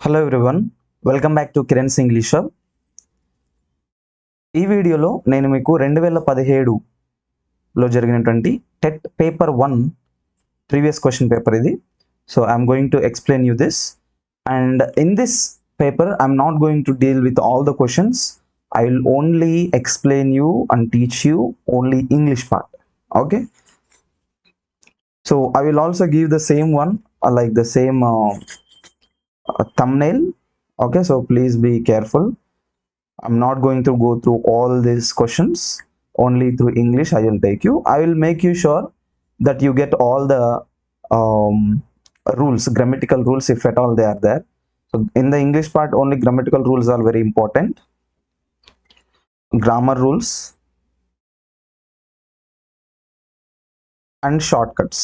Hello everyone, welcome back to Kiran's English hub. ఈ వీడియోలో నేను మీకు 2017లో జరిగినటువంటి TET paper 1 previous question paper ఇది. So I'm going to explain you this, and in this paper I'm not going to deal with all the questions. I will only explain you and teach you only English part. Okay, so I will also give the same one, like the same thumbnail. Okay, so please be careful. I'm not going to go through all these questions. Only through English I will take you. I will make you sure that you get all the um, rules, grammatical rules, if at all they are there. So in the English part, only grammatical rules are very important. Grammar rules and shortcuts.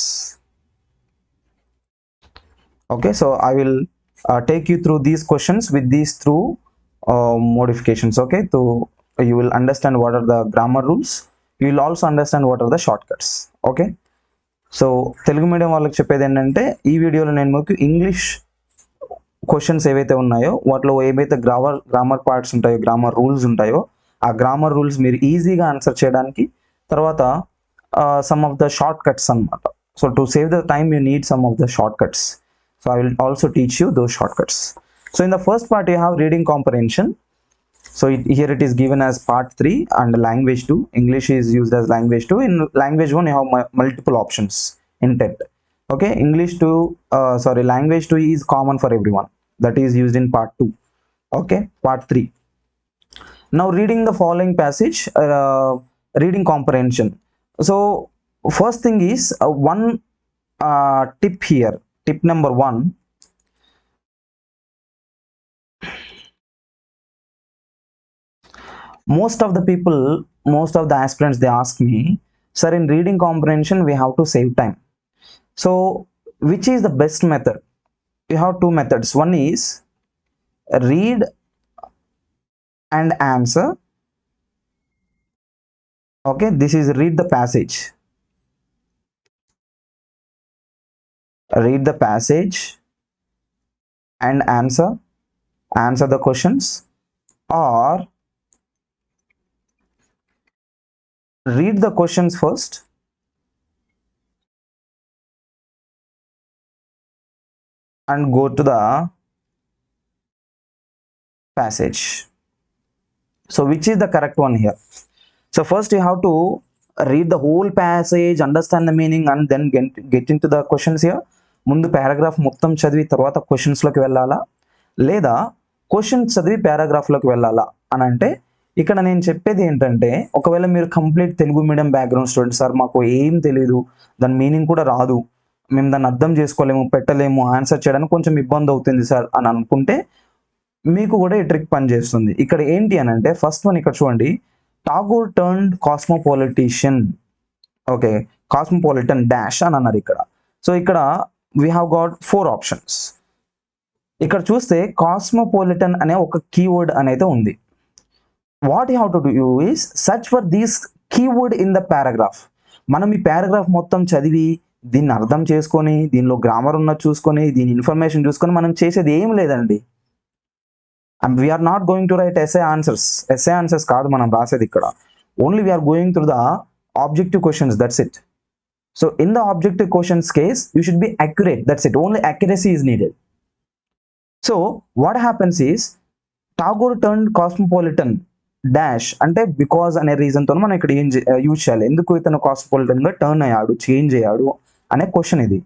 Okay, so I will take you through these questions with these through modifications. Okay, so you will understand what are the grammar rules. You will also understand what are the shortcuts. Okay, so Telugu medium వాళ్ళకి చెప్పేది ఏంటంటే, ఈ వీడియోలో నేను మీకు English questions ఏవైతే ఉన్నాయో వాటిలో ఏవైతే గ్రామర్ పార్ట్స్ ఉంటాయో, గ్రామర్ రూల్స్ ఉంటాయో, ఆ గ్రామర్ రూల్స్ మీరు ఈజీగా ఆన్సర్ చేయడానికి, తర్వాత some of the shortcuts అనమాట. So to save the time you need some of the shortcuts. So I will also teach you those shortcuts. So in the first part you have reading comprehension. So here it is given as part 3 and language 2. English is used as language 2. In language 1 you have multiple options in TET. Okay, language 2 is common for everyone. That is used in part 2. Okay, part 3. Now reading the following passage, reading comprehension. So first thing is one tip here. Tip number 1, most of the aspirants, they ask me, sir, in reading comprehension we have to save time. So which is the best method? You have two methods. One is read and answer. Okay, this is read the passage. Read the passage and answer the questions, or read the questions first and go to the passage. So which is the correct one here? So first you have to read the whole passage, understand the meaning, and then get into the questions here. ముందు paragraph మొత్తం చదివి తర్వాత క్వశ్చన్స్లోకి వెళ్ళాలా, లేదా questions చదివి పారాగ్రాఫ్లోకి వెళ్ళాలా అని అంటే, ఇక్కడ నేను చెప్పేది ఏంటంటే, ఒకవేళ మీరు complete Telugu medium background student, sir మాకు ఏం తెలియదు, దాని మీనింగ్ కూడా రాదు, మేము దాన్ని అర్థం చేసుకోలేము, పెట్టలేము, ఆన్సర్ చేయడానికి కొంచెం ఇబ్బంది అవుతుంది సార్ అని అనుకుంటే, మీకు కూడా ఈ ట్రిక్ పనిచేస్తుంది. ఇక్కడ ఏంటి అని అంటే, ఫస్ట్ వన్ ఇక్కడ చూడండి, Tagore turned cosmopolitician. Okay, cosmopolitan dash అని అన్నారు ఇక్కడ. సో ఇక్కడ వీ హ్యావ్ గాట్ 4 ఆప్షన్స్. ఇక్కడ చూస్తే కాస్మోపాలిటన్ అనే ఒక కీవర్డ్ అనేది ఉంది. What you have to do is search for these keyword in the paragraph. మనం ఈ పారాగ్రాఫ్ మొత్తం చదివి దీన్ని అర్థం చేసుకొని, దీనిలో గ్రామర్ ఉన్నది చూసుకొని, దీని ఇన్ఫర్మేషన్ చూసుకొని మనం చేసేది ఏం లేదండి. And we are not going to write essay answers కాదు మనం రాసేది ఇక్కడ. Only we are going through the objective questions, that's it. So in the objective questions case you should be accurate, that's it. Only accuracy is needed. So what happens is, Tagore turned cosmopolitan dash అంటే because అనే రీజన్తో మనం ఇక్కడ ఏం use చేయాలి, ఎందుకు ఇతను కాస్మోపాలిటన్గా turn అయ్యాడు, change అయ్యాడు అనే క్వశ్చన్ ఇది.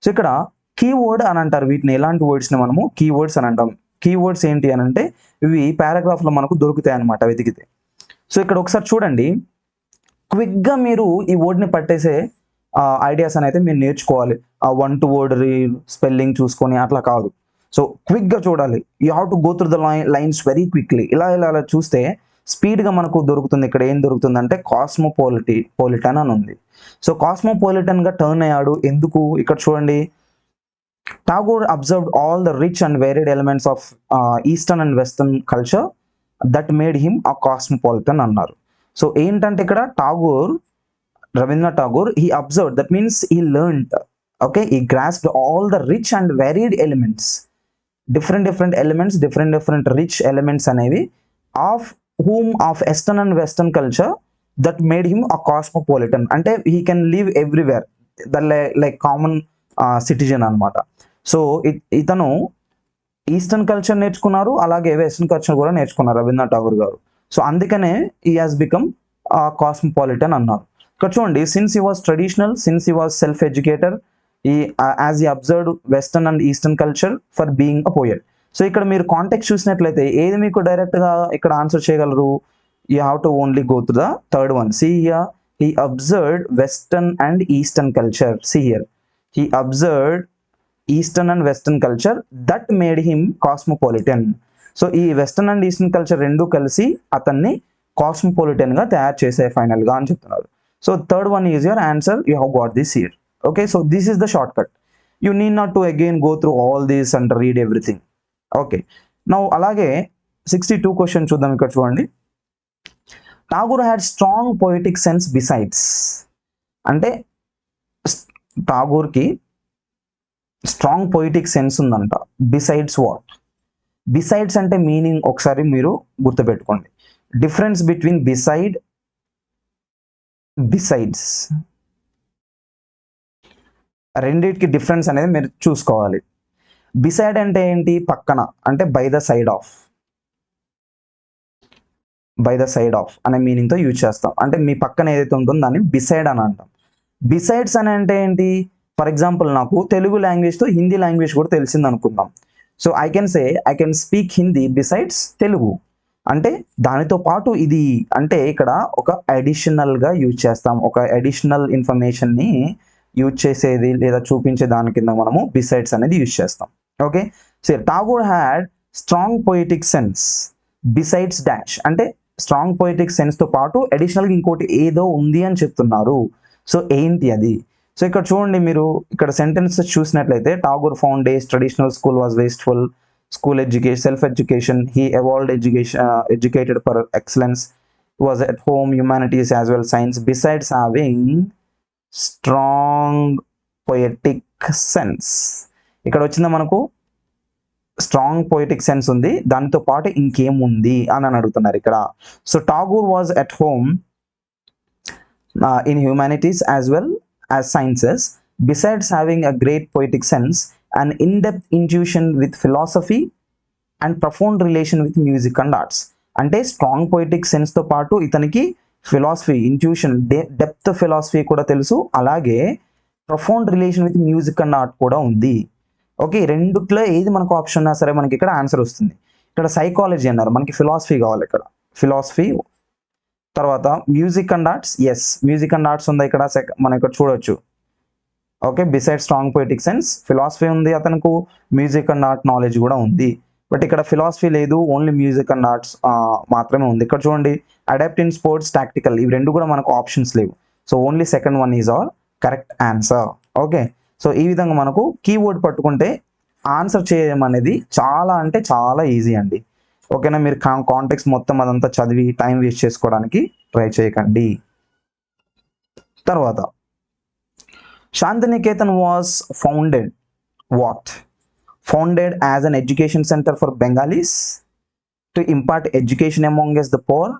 సో ఇక్కడ కీవర్డ్ అని అంటారు వీటిని. ఎలాంటి వర్డ్స్ని మనము కీవర్డ్స్ అని అంటాం. కీవర్డ్స్ ఏంటి అని అంటే, ఇవి పారాగ్రాఫ్లో మనకు దొరుకుతాయి అనమాట వెతికితే. సో ఇక్కడ ఒకసారి చూడండి, క్విక్గా మీరు ఈ వర్డ్ని పట్టేసే ఐడియాస్ అని అయితే మీరు నేర్చుకోవాలి. ఆ 1 to వర్డ్ స్పెల్లింగ్ చూసుకొని అట్లా కాదు. సో క్విక్గా చూడాలి. You have to go through the lines very quickly. ఇలా చూస్తే స్పీడ్గా మనకు దొరుకుతుంది. ఇక్కడ ఏం దొరుకుతుంది అంటే కాస్మోపాలిటన్ అని ఉంది. సో కాస్మోపాలిటన్గా టర్న్ అయ్యాడు ఎందుకు, ఇక్కడ చూడండి, Tagore observed all the rich and varied elements of Eastern and Western culture that made him a cosmopolitan అన్నారు. సో ఏంటంటే ఇక్కడ Rabindranath Tagore, he observed, that means he learned, okay, he grasped all the rich and varied elements different elements, different rich elements అనేవి of whom of eastern and western culture that made him a cosmopolitan. అంటే he can live everywhere, the like common citizen అన్నమాట. So ఇతను eastern culture నేర్చుకున్నారు, అలాగే western culture కూడా నేర్చుకున్నారు రవీంద్రనాథ్ ఠాగూర్ గారు. So అందుకనే ఈ హాస్ బికమ్ కాస్మోపాలిటన్ అన్నారు. ఇక్కడ చూడండి, since he was traditional, since he was self educator, ఈ as he observed western and eastern culture for being a poet. So ఇక్కడ మీరు కాంటెక్స్ట్ చూసినట్లయితే ఏది మీకు డైరెక్ట్గా ఇక్కడ ఆన్సర్ చేయగలరు? You have to only go to the third one. See here, he observed western and eastern culture. See here, he observed eastern and western culture that made him cosmopolitan. So ఈ western and eastern culture రెండు కలిసి అతన్ని cosmopolitan గా తయారు చేసే final గా అని చెప్తున్నారు. So third one is your answer, you have got this here. Okay, so this is the short cut. You need not to again go through all these and read everything. Okay, now అలాగే 62 question చూద్దాం. ఇక్కడ చూడండి, Tagore had strong poetic sense besides. అంటే ఠాగూర్కి strong poetic sense ఉందంట. Besides what? Besides అంటే meaning ఒకసారి మీరు గుర్తుపెట్టుకోండి. డిఫరెన్స్ బిట్వీన్ బిసైడ్, బిసైడ్స్, రెండింటికి డిఫరెన్స్ అనేది మీరు చూసుకోవాలి. బిసైడ్ అంటే ఏంటి? పక్కన, అంటే by the side of, by the side of అనే మీనింగ్తో యూజ్ చేస్తాం. అంటే మీ పక్కన ఏదైతే ఉంటుందో దాన్ని బిసైడ్ అని అంటాం. బిసైడ్స్ అని అంటే ఏంటి? ఫర్ ఎగ్జాంపుల్, నాకు తెలుగు లాంగ్వేజ్తో హిందీ లాంగ్వేజ్ కూడా తెలిసింది అనుకుందాం. So I can say I can speak Hindi besides Telugu. అంటే దానితో పాటు ఇది, అంటే ఇక్కడ ఒక అడిషనల్గా యూజ్ చేస్తాం. ఒక అడిషనల్ ఇన్ఫర్మేషన్ని యూజ్ చేసేది లేదా చూపించే దాని కింద మనము బిసైడ్స్ అనేది యూజ్ చేస్తాం. Okay, so Tagore had strong poetic sense besides dash. అంటే స్ట్రాంగ్ పొయిటిక్ సెన్స్తో పాటు అడిషనల్గా ఇంకోటి ఏదో ఉంది అని చెప్తున్నారు. సో ఏంటి అది? సో ఇక్కడ చూడండి, మీరు ఇక్కడ సెంటెన్సెస్ చూసినట్లయితే, Tagore found days traditional school was wasteful, school education, self education, he evolved educated for excellence, was at home humanities as well science, besides having strong poetic sense. ఇక్కడ వచ్చిందా మనకు స్ట్రాంగ్ పొయిటిక్ సెన్స్ ఉంది, దానితో పాటు ఇంకేముంది అని అడుగుతున్నారు ఇక్కడ. So Tagore was at home in humanities as well as sciences, besides having a great poetic sense, an in-depth intuition with philosophy and profound relation with music and arts. అంటే strong poetic sense తో పాటు ఇతనికి philosophy, intuition, depth philosophy కూడా తెలుసు, అలాగే profound relation with music and art కూడా ఉంది. Okay, రెండిట్లో ఏది మనకు ఆప్షన్ ఉన్నా సరే మనకి ఇక్కడ ఆన్సర్ వస్తుంది. ఇక్కడ సైకాలజీ అన్నారు, మనకి ఫిలాసఫీ కావాలి. ఇక్కడ ఫిలాసఫీ తర్వాత music and arts, yes music and arts ఉంది ఇక్కడ, మనం ఇక్కడ చూడొచ్చు. Okay, beside strong poetic sense philosophy ఉంది, అతనికి మ్యూజిక్ అండ్ ఆర్ట్ నాలెడ్జ్ కూడా ఉంది. బట్ ఇక్కడ ఫిలాసఫీ లేదు, ఓన్లీ మ్యూజిక్ అండ్ ఆర్ట్స్ మాత్రమే ఉంది. ఇక్కడ చూడండి, అడాప్ట్ ఇన్ స్పోర్ట్స్, టాక్టికల్, ఇవి రెండు కూడా మనకు ఆప్షన్స్ లేవు. So only second one is our correct answer. Okay, so ఈ విధంగా మనకు కీవర్డ్ పట్టుకుంటే ఆన్సర్ చేయడం అనేది చాలా అంటే చాలా ఈజీ అండి. ఓకేనా, మీరు కాంటెక్స్ట్ మొత్తం అదంతా చదివి టైం వేస్ట్ చేసుకోవడానికి ట్రై చేయకండి. తర్వాత Shantiniketan was founded what? Founded as an education centre for Bengalis to impart education amongst the poor,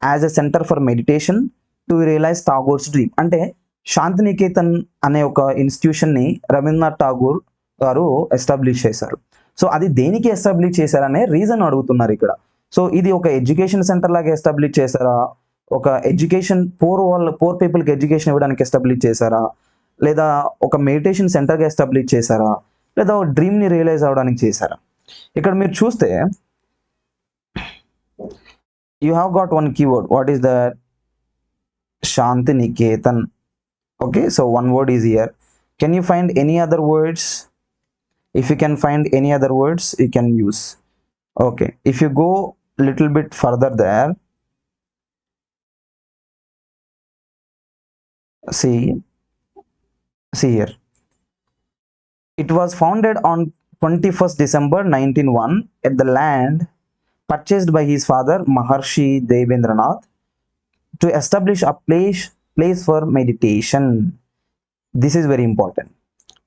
as a centre for meditation to realize Tagore's dream. అంటే శాంతినికేతన్ అనే ఒక ఇన్స్టిట్యూషన్ని రవీంద్రనాథ్ ఠాగూర్ గారు ఎస్టాబ్లిష్ చేశారు. సో అది దేనికి ఎస్టాబ్లిష్ చేశారనే రీజన్ అడుగుతున్నారు ఇక్కడ. సో ఇది ఒక ఎడ్యుకేషన్ సెంటర్ లాగా ఎస్టాబ్లిష్ చేశారా, ఒక ఎడ్యుకేషన్ పోర్ పీపుల్కి ఎడ్యుకేషన్ ఇవ్వడానికి ఎస్టాబ్లిష్ చేశారా, లేదా ఒక మెడిటేషన్ సెంటర్గా ఎస్టాబ్లిష్ చేశారా, లేదా ఒక డ్రీమ్ని రియలైజ్ అవ్వడానికి చేశారా? ఇక్కడ మీరు చూస్తే you have got one keyword, what is that? Shantiniketan. Okay, so one word is here. Can you find any other words? If you can find any other words, you can use. Okay, if you go little bit further there, see here. It was founded on 21st December 1901 at the land purchased by his father Maharshi Devendranath to establish a place for meditation. This is very important.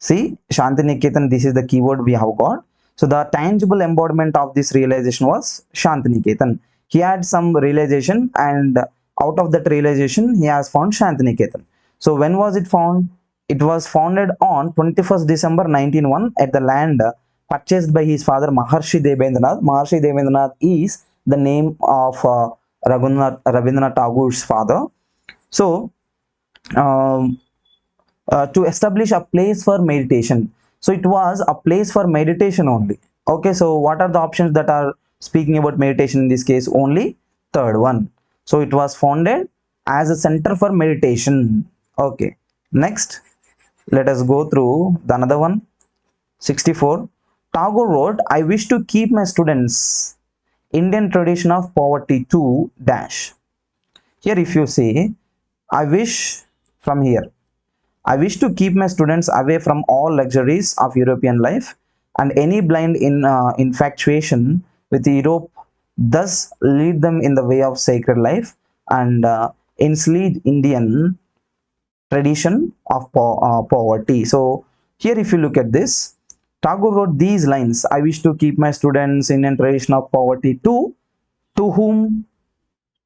See, Shantiniketan, this is the keyword we have got. So the tangible embodiment of this realization was Shantiniketan. He had some realization, and out of that realization he has found Shantiniketan. So when was it found? It was founded on 21st December 1901 at the land purchased by his father Maharshi Debendranath. Maharshi Debendranath is the name of Rabindranath Tagore's father. So um, to establish a place for meditation. So it was a place for meditation only. Okay, so what are the options that are speaking about meditation in this case? Only third one. So it was founded as a center for meditation. Okay, next let us go through the another one. 64. Tagore wrote, I wish to keep my students Indian tradition of poverty to dash. Here if you say, I wish, from here, I wish to keep my students away from all luxuries of European life and any blind infatuation with Europe, thus lead them in the way of sacred life and enslaved Indian tradition of poverty. So here if you look at this, Tagore wrote these lines, I wish to keep my students in a tradition of poverty to whom?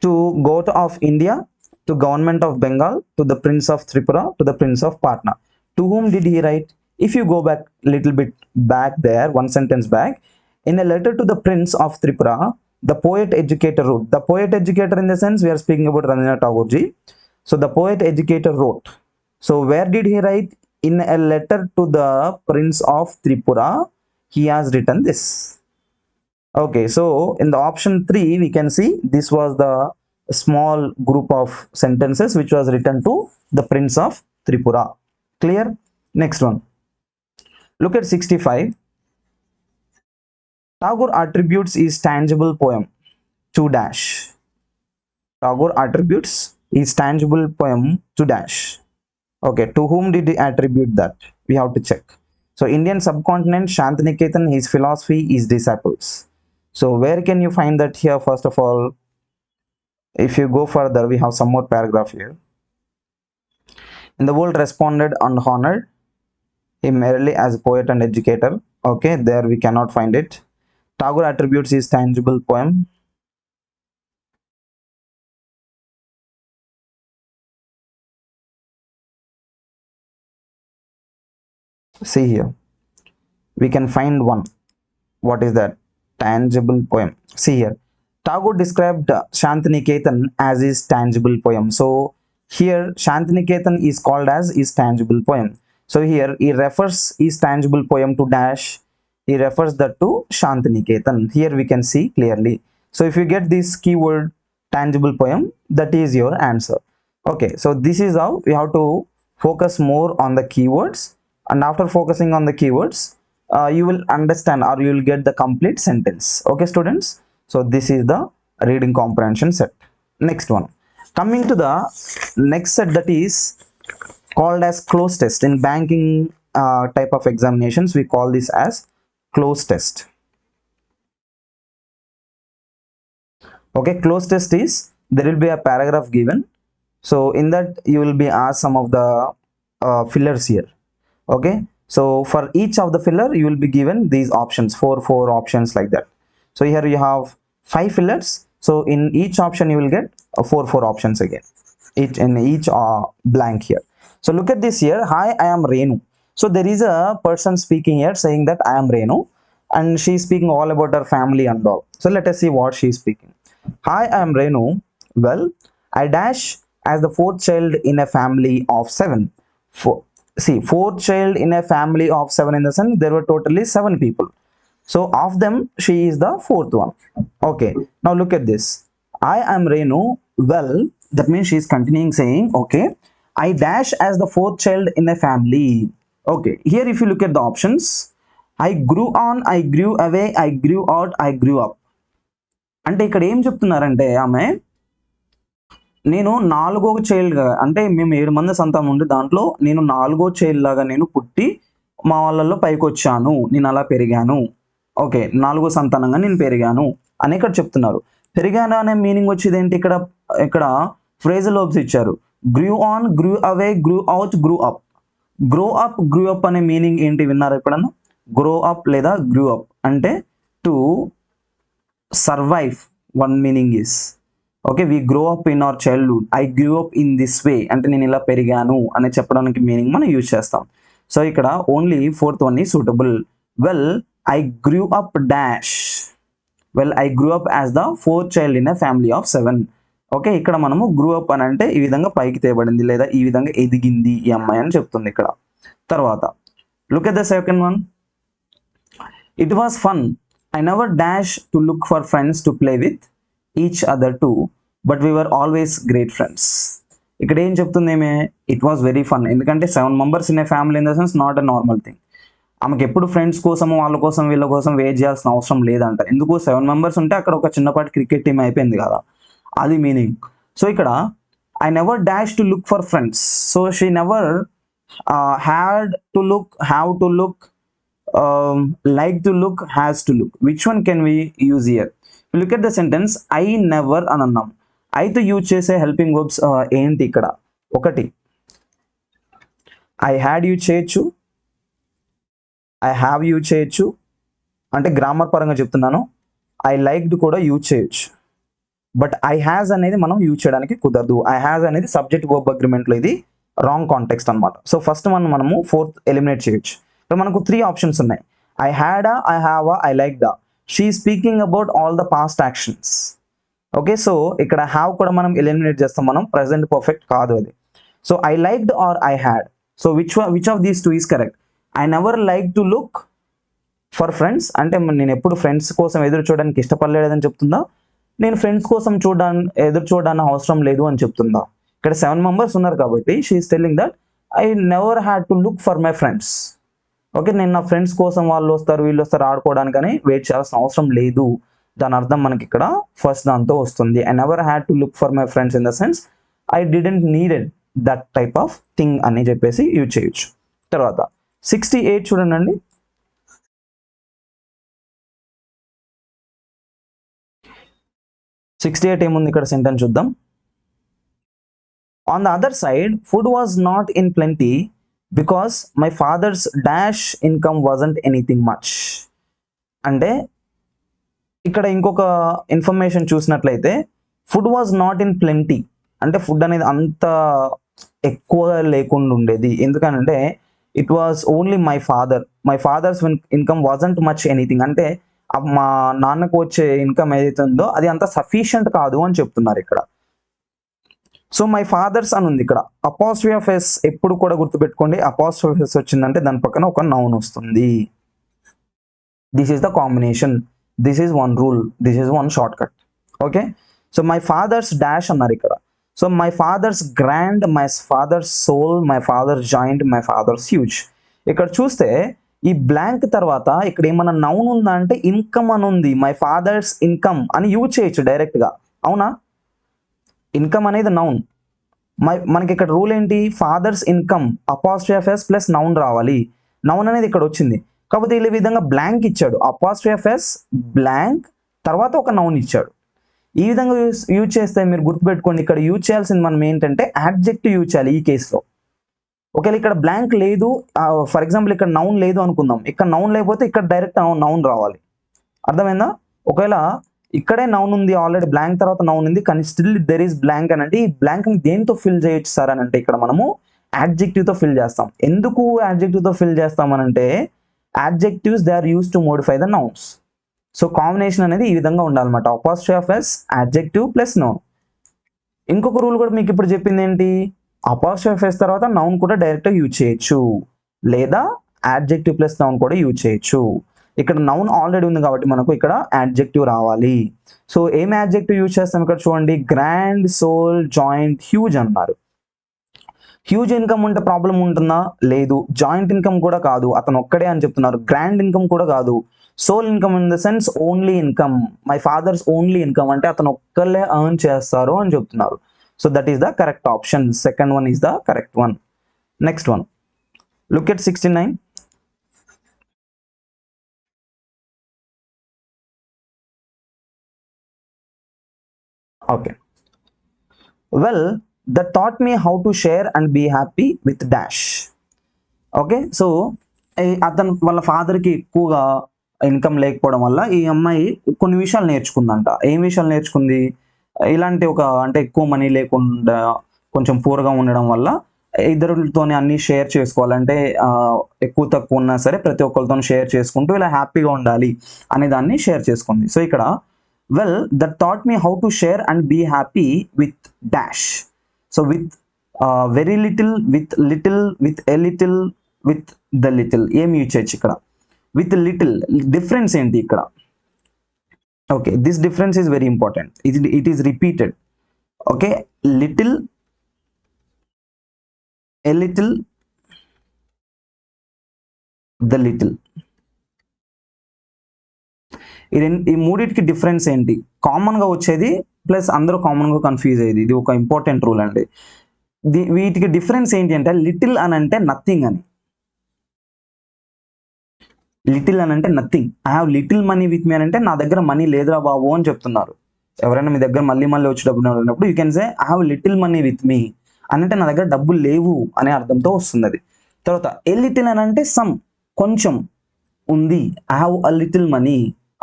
To God of India, to government of Bengal, to the Prince of Tripura, to the Prince of Patna. To whom did he write? If you go back a little bit back there, one sentence back, in a letter to the Prince of Tripura, the poet educator wrote. The poet educator, in the sense we are speaking about Rabindranath Tagore ji. So the poet educator wrote. So where did he write? In a letter to the Prince of Tripura, he has written this. Okay, so in the option 3, we can see this was the small group of sentences which was written to the Prince of Tripura. Clear? Next one. Look at 65. Tagore attributes his tangible poem to dash. Tagore attributes his tangible poem to dash. Okay, to whom did he attribute that? We have to check. So Indian subcontinent, Shantiniketan, his philosophy, his disciples. So where can you find that here? First of all, if you go further, we have some more paragraph here. In the world responded and honored him merely as a poet and educator. Okay, there we cannot find it. Tagore attributes his tangible poem. See here, we can find one. What is that? Tangible poem. See here, Tagore described Shantiniketan as his tangible poem. So here Shantiniketan is called as his tangible poem. So here he refers his tangible poem to dash. He refers that to Shantiniketan. Here we can see clearly. So if you get this keyword tangible poem, that is your answer. Okay, so this is how we have to focus more on the keywords, and after focusing on the keywords, you will understand or you will get the complete sentence. Okay students, so this is the reading comprehension set. Next one, coming to the next set, that is called as cloze test. In banking type of examinations, we call this as cloze test. Okay, cloze test is, there will be a paragraph given, so in that you will be asked some of the fillers here. Okay, so for each of the filler you will be given these options, four options like that. So here you have 5 fillers, so in each option you will get four options again, each in each blank here. So look at this here. Hi, I am Renu. So there is a person speaking here saying that I am Renu, and she is speaking all about her family and all. So let us see what she is speaking. Hi, I am Renu. Well, I dash as the 4th child in a family of 7. See, 4th child in a family of 7, in the sense there were totally 7 people. So of them, she is the 4th one. Okay, now look at this. I am Renu. Well, that means she is continuing saying, okay, I dash as the 4th child in a family. Okay, here if you look at the options, I grew on, I grew away, I grew out, I grew up. అంటే ఇక్కడ ఏం చెప్తున్నారంటే ఆమె, నేను 4వ చైల్డ్గా, అంటే మేము 7 మంది సంతానం ఉండి దాంట్లో నేను 4వ చైల్డ్ లాగా నేను పుట్టి మా వాళ్ళల్లో పైకి వచ్చాను, నేను అలా పెరిగాను. ఓకే, 4వ సంతానంగా నేను పెరిగాను అని ఇక్కడ చెప్తున్నారు. పెరిగాను అనే మీనింగ్ వచ్చేది ఏంటి? ఇక్కడ ఫ్రేజల్ వర్బ్స్ ఇచ్చారు. Grew on, grew away, grew out, grew up. Grow up, grew up అనే మీనింగ్ ఏంటి విన్నారా ఎప్పుడన్నా? గ్రో అప్ లేదా గ్రూ అప్ అంటే to survive. One meaning is okay, we grow up in our childhood, I grew up in this way అంటే నేను ఇలా పెరిగాను అని చెప్పడానికి మీనింగ్ మనం యూజ్ చేస్తాం. సో ఇక్కడ ఓన్లీ ఫోర్త్ వన్ ఈ suitable. Well I grew up dash, well I grew up as the fourth child in a family of 7. Okay, ఇక్కడ మనము గ్రూ అప్ అని అంటే ఈ విధంగా పైకి తేబడింది లేదా ఈ విధంగా ఎదిగింది ఈ అమ్మాయి అని చెప్తుంది ఇక్కడ. తర్వాత look at the second one. It was fun, I never dash to look for friends to play with each other to, but we were always great friends. ఇక్కడ ఏం చెప్తుంది ఏమే, ఇట్ వాస్ వెరీ ఫన్, ఎందుకంటే 7 members in a family in the sense not a normal thing. ఆమెకి ఎప్పుడు friends కోసం వాళ్ళ కోసం వీళ్ళ కోసం వెయిట్ చేయాల్సిన అవసరం లేదంట. ఎందుకు 7 మెంబర్స్ ఉంటే అక్కడ ఒక చిన్నపాటి క్రికెట్ టీం అయిపోయింది కదా, అది మీనింగ్. సో ఇక్కడ I never dash to look for friends, so she never had to look, have to look, like to look, has to look. Which one can we use here? Look at the sentence, I never అని అన్నాం. అయితే use చేసే helping verbs ఏంటి ఇక్కడ? ఒకటి I had use చేయొచ్చు, I have use చేయొచ్చు, అంటే గ్రామర్ పరంగా చెప్తున్నాను. ఐ లైక్డ్ కూడా యూజ్ చేయొచ్చు, బట్ ఐ హ్యాజ్ అనేది మనం యూజ్ చేయడానికి కుదరదు. ఐ హ్యాజ్ అనేది సబ్జెక్ట్ వర్బ్ అగ్రిమెంట్లో ఇది రాంగ్ కాంటెక్స్ట్ అనమాట. సో ఫస్ట్ వన్ మనము ఫోర్త్ ఎలిమినేట్ చేయొచ్చు. ఇక్కడ మనకు 3 ఆప్షన్స్ ఉన్నాయి. I had, I have, I like the. She speaking about all the past actions. Okay, so ఇక్కడ హ్యావ్ కూడా మనం ఎలిమినేట్ చేస్తాం, మనం ప్రెసెంట్ పర్ఫెక్ట్ కాదు అది. So I liked or I had, so which of these 2 is correct? I never like to look for friends అంటే నేను ఎప్పుడు ఫ్రెండ్స్ కోసం ఎదురు చూడడానికి ఇష్టపడలేదని చెప్తుందా, నేను ఫ్రెండ్స్ కోసం ఎదురు చూడడానికి అవసరం లేదు అని చెప్తుందా? ఇక్కడ 7 మెంబర్స్ ఉన్నారు కాబట్టి she is telling that I never had to look for my friends. Okay, నేను నా ఫ్రెండ్స్ కోసం వాళ్ళు వస్తారు వీళ్ళు వస్తారు ఆడుకోవడానికి అని వెయిట్ చేయాల్సిన అవసరం లేదు. దాని అర్థం మనకి ఇక్కడ ఫస్ట్ దాంతో వస్తుంది. I never had to look for my friends in the sense I didn't needed that type of thing అని చెప్పేసి యూజ్ చేయొచ్చు. తర్వాత 68 చూడండి. ఏముంది ఇక్కడ సెంటెన్స్ చూద్దాం. On the other side food was not in plenty because my father's dash income wasn't anything much. అంటే ఇక్కడ ఇంకొక ఇన్ఫర్మేషన్ చూసినట్లయితే food was not in plenty అంటే ఫుడ్ అనేది అంత ఎక్కువ లేకుండా ఉండేది. ఎందుకనంటే it was only my father's income wasn't much anything అంటే మా నాన్నకు వచ్చే ఇన్కమ్ ఏదైతే ఉందో అది అంత సఫిషియంట్ కాదు అని చెప్తున్నారు ఇక్కడ. సో మై ఫాదర్స్ అని ఉంది ఇక్కడ. అపాస్ట్రఫీ ఆఫ్ ఎస్ ఎప్పుడు కూడా గుర్తుపెట్టుకోండి, అపాస్ట్రఫీ ఆఫ్ ఎస్ వచ్చిందంటే దాని పక్కన ఒక నౌన్ వస్తుంది. This is the combination, this is one rule, this is one short cut. Okay, so my father's dash అన్నారు ఇక్కడ. So my father's grand, my father's sole, my father's joint, my father's huge. ఇక్కడ చూస్తే ఈ blank తర్వాత ఇక్కడ ఏమన్నా noun ఉందా అంటే ఇన్కమ్ అని ఉంది. మై ఫాదర్స్ ఇన్కమ్ అని యూజ్ చేయొచ్చు డైరెక్ట్గా, అవునా? ఇన్కమ్ అనేది నౌన్. మనకి ఇక్కడ రూల్ ఏంటి? Father's income apostrophe of S plus noun రావాలి. నౌన్ అనేది ఇక్కడ వచ్చింది, కాకపోతే ఈ విధంగా బ్లాంక్ ఇచ్చాడు. అపాస్ట్రఫీ ఆఫ్ ఎస్ బ్లాంక్ తర్వాత ఒక నౌన్ ఇచ్చాడు. ఈ విధంగా యూజ్ చేస్తే మీరు గుర్తుపెట్టుకోండి, ఇక్కడ యూజ్ చేయాల్సింది మనం ఏంటంటే యాడ్జెక్టివ్ యూజ్ చేయాలి ఈ కేసులో. ఒకవేళ ఇక్కడ బ్లాంక్ లేదు, ఫర్ ఎగ్జాంపుల్ ఇక్కడ నౌన్ లేదు అనుకుందాం, ఇక్కడ నౌన్ లేకపోతే ఇక్కడ డైరెక్ట్ నౌన్ రావాలి. అర్థమైందా? ఒకవేళ ఇక్కడే నౌన్ ఉంది ఆల్రెడీ, బ్లాంక్ తర్వాత నౌన్ ఉంది కానీ స్టిల్ దెర్ ఈస్ బ్లాంక్ అని అంటే ఈ బ్లాంక్ ని దేంతో ఫిల్ చేయొచ్చు సార్ అని అంటే ఇక్కడ మనము యాడ్జెక్టివ్ తో ఫిల్ చేస్తాం. ఎందుకు యాడ్జెక్టివ్ తో ఫిల్ చేస్తాం అని అంటే adjectives they are used to modify the nouns. So combination అనేది ఈ విధంగా ఉండాలన్నమాట, apostrophe of S adjective plus noun. ఇంకొక రూల్ కూడా మీకు ఇప్పుడు చెప్పింది ఏంటి, అపాస్ట్రఫీ ఆఫ్ ఎస్ తర్వాత నౌన్ కూడా డైరెక్ట్ యూజ్ చేయొచ్చు లేదా యాడ్జెక్టివ్ ప్లస్ నౌన్ కూడా యూజ్ చేయొచ్చు. ఇక్కడ నౌన్ ఆల్రెడీ ఉంది కాబట్టి మనకు ఇక్కడ యాడ్జెక్టివ్ రావాలి. సో ఏం యాడ్జెక్టివ్ యూజ్ చేస్తాం ఇక్కడ చూడండి, గ్రాండ్, సోల్, జాయింట్, హ్యూజ్ అన్నారు. హ్యూజ్ ఇన్కమ్ ఉంటే ప్రాబ్లం ఉంటుందా? లేదు. జాయింట్ ఇన్కమ్ కూడా కాదు, అతను ఒక్కడే అని చెప్తున్నారు. గ్రాండ్ ఇన్కమ్ కూడా కాదు. Sole income in the sense only income, my father's only income అంటే అతను ఒక్కళ్ళే ఎర్న్ చేస్తారు అని చెప్తున్నారు. So that is the correct option. Second one is the correct one. Next one, look at 69. Okay. Well, that taught me how to share and be happy with dash. Okay, so అతను వాళ్ళ ఫాదర్కి ఎక్కువగా income లేకపోవడం వల్ల ఈ అమ్మాయి కొన్ని విషయాలు నేర్చుకుందంట. ఏం విషయాలు నేర్చుకుంది? ఇలాంటి అంటే ఎక్కువ మనీ లేకుండా కొంచెం పూర్‌గా ఉండడం వల్ల ఇద్దరితోని అన్నీ షేర్ చేసుకోవాలంటే ఎక్కువ తక్కువ ఉన్నా సరే ప్రతి ఒక్కరితోని షేర్ చేసుకుంటూ ఇలా హ్యాపీగా ఉండాలి అనే దాన్ని షేర్ చేసుకుంది. సో ఇక్కడ that taught me how to share and be happy with dash. So with very little, with little, with a little, with the little ఏం యూజ్ చేయొచ్చు ఇక్కడ? విత్ లిటిల్ డిఫరెన్స్ ఏంటి ఇక్కడ? Okay, this difference is very important. It is repeated. Okay, little, a little, the little. ఈ మూడింటికి difference ఏంటి? కామన్గా వచ్చేది ప్లస్ అందరూ కామన్గా కన్ఫ్యూజ్ అయ్యేది. ఇది ఒక ఇంపార్టెంట్ రూల్ అండి. వీటికి డిఫరెన్స్ ఏంటి అంటే లిటిల్ అని అంటే నథింగ్ అని. లిటిల్ అని అంటే nothing. I have little money with me అని అంటే నా దగ్గర మనీ లేదురా బాబు అని చెప్తున్నారు. ఎవరైనా మీ దగ్గర మళ్ళీ వచ్చి డబ్బులు అడిగినప్పుడు you can say I have little money with me అని అంటే నా దగ్గర డబ్బులు లేవు అనే అర్థంతో వస్తుంది అది. తర్వాత ఏ లిటిల్ అని అంటే సమ్, కొంచెం ఉంది. I have a little money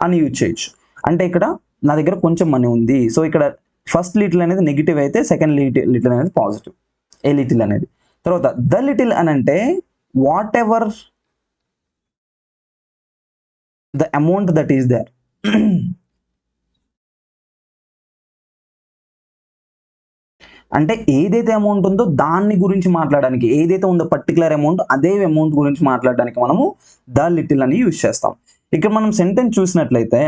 అని యూజ్ చేయొచ్చు. అంటే ఇక్కడ నా దగ్గర కొంచెం మనీ ఉంది. సో ఇక్కడ ఫస్ట్ లిటిల్ అనేది నెగిటివ్ అయితే సెకండ్ లిటిల్ అనేది పాజిటివ్. ఏ లిటిల్ అనేది. తర్వాత ద లిటిల్ అని అంటే whatever the amount that is there. అంటే ఏదైతే అమౌంట్ ఉందో దాన్ని గురించి మాట్లాడడానికి, ఏదైతే ఉందో పర్టికులర్ అమౌంట్ అదే అమౌంట్ గురించి మాట్లాడడానికి మనము ద లిటిల్ అని యూజ్ చేస్తాం. ఇక్కడ మనం సెంటెన్స్ చూసినట్లయితే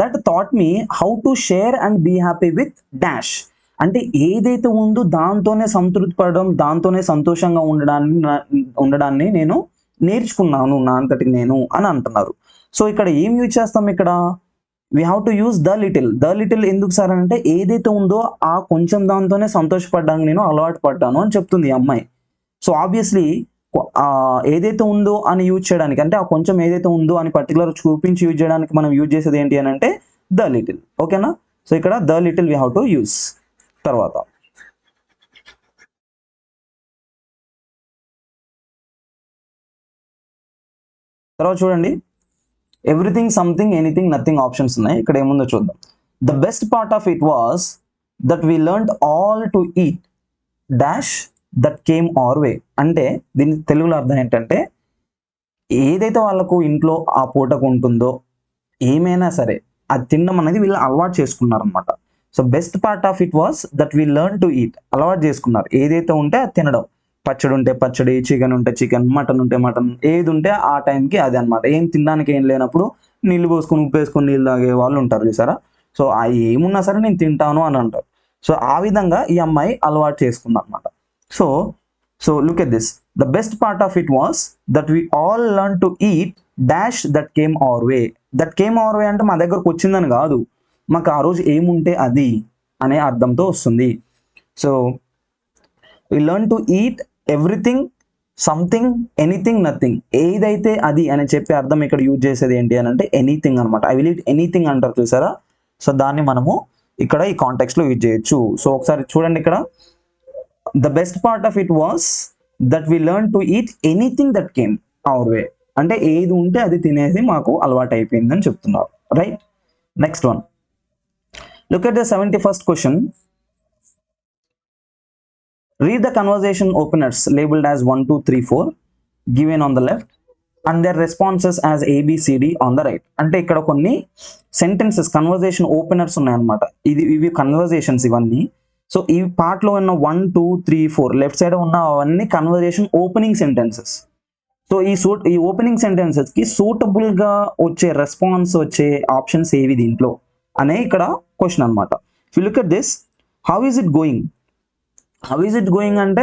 that thought me how to share and be happy with dash. అంటే ఏదైతే ఉందో దాంతోనే సంతృప్తి పడడం, దాంతోనే సంతోషంగా ఉండడాన్ని నేను నేర్చుకున్నాను నా అంతటికి నేను అని అంటున్నారు. సో ఇక్కడ ఏం యూజ్ చేస్తాం? ఇక్కడ we have to use the little. The little ఎందుకు సార్ అంటే ఏదైతే ఉందో ఆ కొంచెం దాంతోనే సంతోషపడ్డానికి నేను అలవాటు పడ్డాను అని చెప్తుంది ఈ అమ్మాయి. సో ఆబ్వియస్లీ ఏదైతే ఉందో అని యూజ్ చేయడానికి, అంటే ఆ కొంచెం ఏదైతే ఉందో అని పర్టికులర్ చూపించి యూజ్ చేయడానికి మనం యూజ్ చేసేది ఏంటి అని అంటే ద లిటిల్. ఓకేనా? సో ఇక్కడ the little we have to use. తర్వాత చూడండి, everything, something, anything, nothing options ఉన్నాయి. ఇక్కడ ఏముందో చూద్దాం. The best part of it was that we learned all to eat dash that came our way. అంటే దీని తెలుగులో అర్థం ఏంటంటే ఏదైతే వాళ్ళకు ఇంట్లో ఆ పూటకు ఉంటుందో ఏమైనా సరే అది తినడం అనేది వీళ్ళు అలవాటు చేసుకున్నారు అనమాట. So best part of it was that we learn to eat. అలవాటు చేసుకున్నారు, ఏదైతే ఉంటే అది తినడం. పచ్చడి ఉంటే పచ్చడి, చికెన్ ఉంటే చికెన్, మటన్ ఉంటే మటన్, ఏది ఉంటే ఆ టైంకి అది అనమాట. ఏం తినడానికి ఏం లేనప్పుడు నీళ్ళు పోసుకొని ఉప్పు వేసుకొని నీళ్ళు తాగే వాళ్ళు ఉంటారు చూసారా. సో ఆ ఏమున్నా సరే నేను తింటాను అని అంటారు. సో ఆ విధంగా ఈ అమ్మాయి అలవాటు చేసుకుంది అనమాట. So look at this. The best part of it was that we all learn to eat dash that came our way. That came our way అంటే మా దగ్గరకు వచ్చిందని కాదు, మాకు ఆ రోజు ఏముంటే అది అనే అర్థంతో వస్తుంది. So we learn to eat everything, something, anything, nothing. ఏదైతే అది అని చెప్పి అర్థం ఇక్కడ యూజ్ చేసేది ఏంటి అని అంటే ఎనీథింగ్ అనమాట. ఐ విల్ ఈట్ ఎనీథింగ్ అంటారు చూసారా. సో దాన్ని మనము ఇక్కడ ఈ కాంటెక్స్లో యూజ్ చేయొచ్చు. సో ఒకసారి చూడండి ఇక్కడ, the best part of it was that we learn to eat anything that came our way. అంటే ఏది ఉంటే అది తినేసి మాకు అలవాటు అయిపోయిందని చెప్తున్నారు. Right? Next one, look at the 71st question. Read the conversation openers labeled as 1, 2, 3, 4 given on the left and their responses as A, B, C, D on the right. అంటే ఇక్కడ కొన్ని సెంటెన్సెస్ కన్వర్జేషన్ ఓపెనర్స్ ఉన్నాయన్నమాట. ఇవి conversations ఇవన్నీ. So ఈ పార్ట్లో ఉన్న 1, 2, 3, 4 left side ఉన్న అవన్నీ కన్వర్జేషన్ ఓపెనింగ్ సెంటెన్సెస్. సో ఈ ఓపెనింగ్ సెంటెన్సెస్కి సూటబుల్గా వచ్చే రెస్పాన్స్ వచ్చే ఆప్షన్స్ ఏవి దీంట్లో అనే ఇక్కడ క్వశ్చన్ అనమాట. If you look at this, how is it going. How is it going అంటే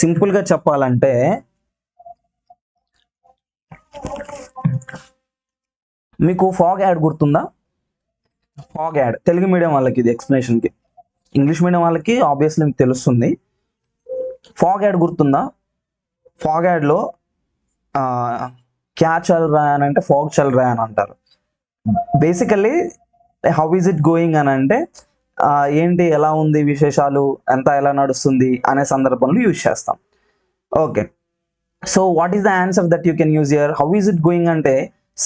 సింపుల్గా చెప్పాలంటే మీకు ఫాగ్ యాడ్ గుర్తుందా? ఫాగ్ యాడ్ తెలుగు మీడియం వాళ్ళకి ఇది ఎక్స్ప్లెనేషన్కి, ఇంగ్లీష్ మీడియం వాళ్ళకి ఆబ్వియస్లీ మీకు తెలుస్తుంది. ఫాగ్ యాడ్ గుర్తుందా? ఫాగ్ యాడ్లో క్యా చల్ రా అని అంటే ఫాగ్ చల్ రా అని అంటారు. Basically how is it going అని అంటే ఏంటి, ఎలా ఉంది విశేషాలు, ఎంత ఎలా నడుస్తుంది అనే సందర్భంలో యూజ్ చేస్తాం. Okay, so what is the answer that you can use here? How is it going అంటే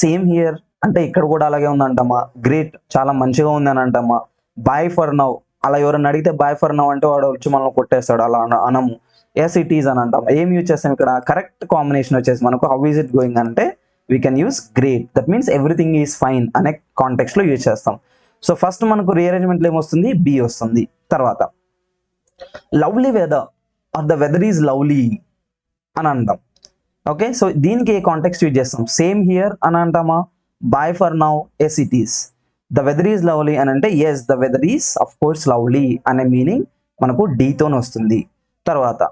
సేమ్ హియర్ అంటే ఇక్కడ కూడా అలాగే ఉందంటమ్మా. గ్రేట్, చాలా మంచిగా ఉంది అని అంటమ్మా. బాయ్ ఫర్ నౌ, అలా ఎవరైనా అడిగితే బాయ్ ఫర్ నౌ అంటే వాడు వచ్చి మనల్ని కొట్టేస్తాడు, అలా అనము. ఎస్ ఇట్ ఈస్ అని అంటాం. ఏం యూజ్ చేస్తాం ఇక్కడ? కరెక్ట్ కాంబినేషన్ వచ్చేసి మనకు హౌ ఈజ్ ఇట్ గోయింగ్ అంటే we can use great, that means everything is fine అనే కాంటెక్స్ట్ లో యూజ్ చేస్తాం. సో ఫస్ట్ మనకు రీఅరేంజ్మెంట్లో ఏమొస్తుంది? బి వస్తుంది. తర్వాత lovely weather or the weather is lovely అని అంటాం. ఓకే, సో దీనికి ఏ కాంటెక్స్ట్ యూజ్ చేస్తాం? సేమ్ హియర్ అని అంటామా? Bye for now, yes it is. The weather is lovely అని అంటే yes the weather is of course lovely అనే మీనింగ్ మనకు డీతోనే వస్తుంది. తర్వాత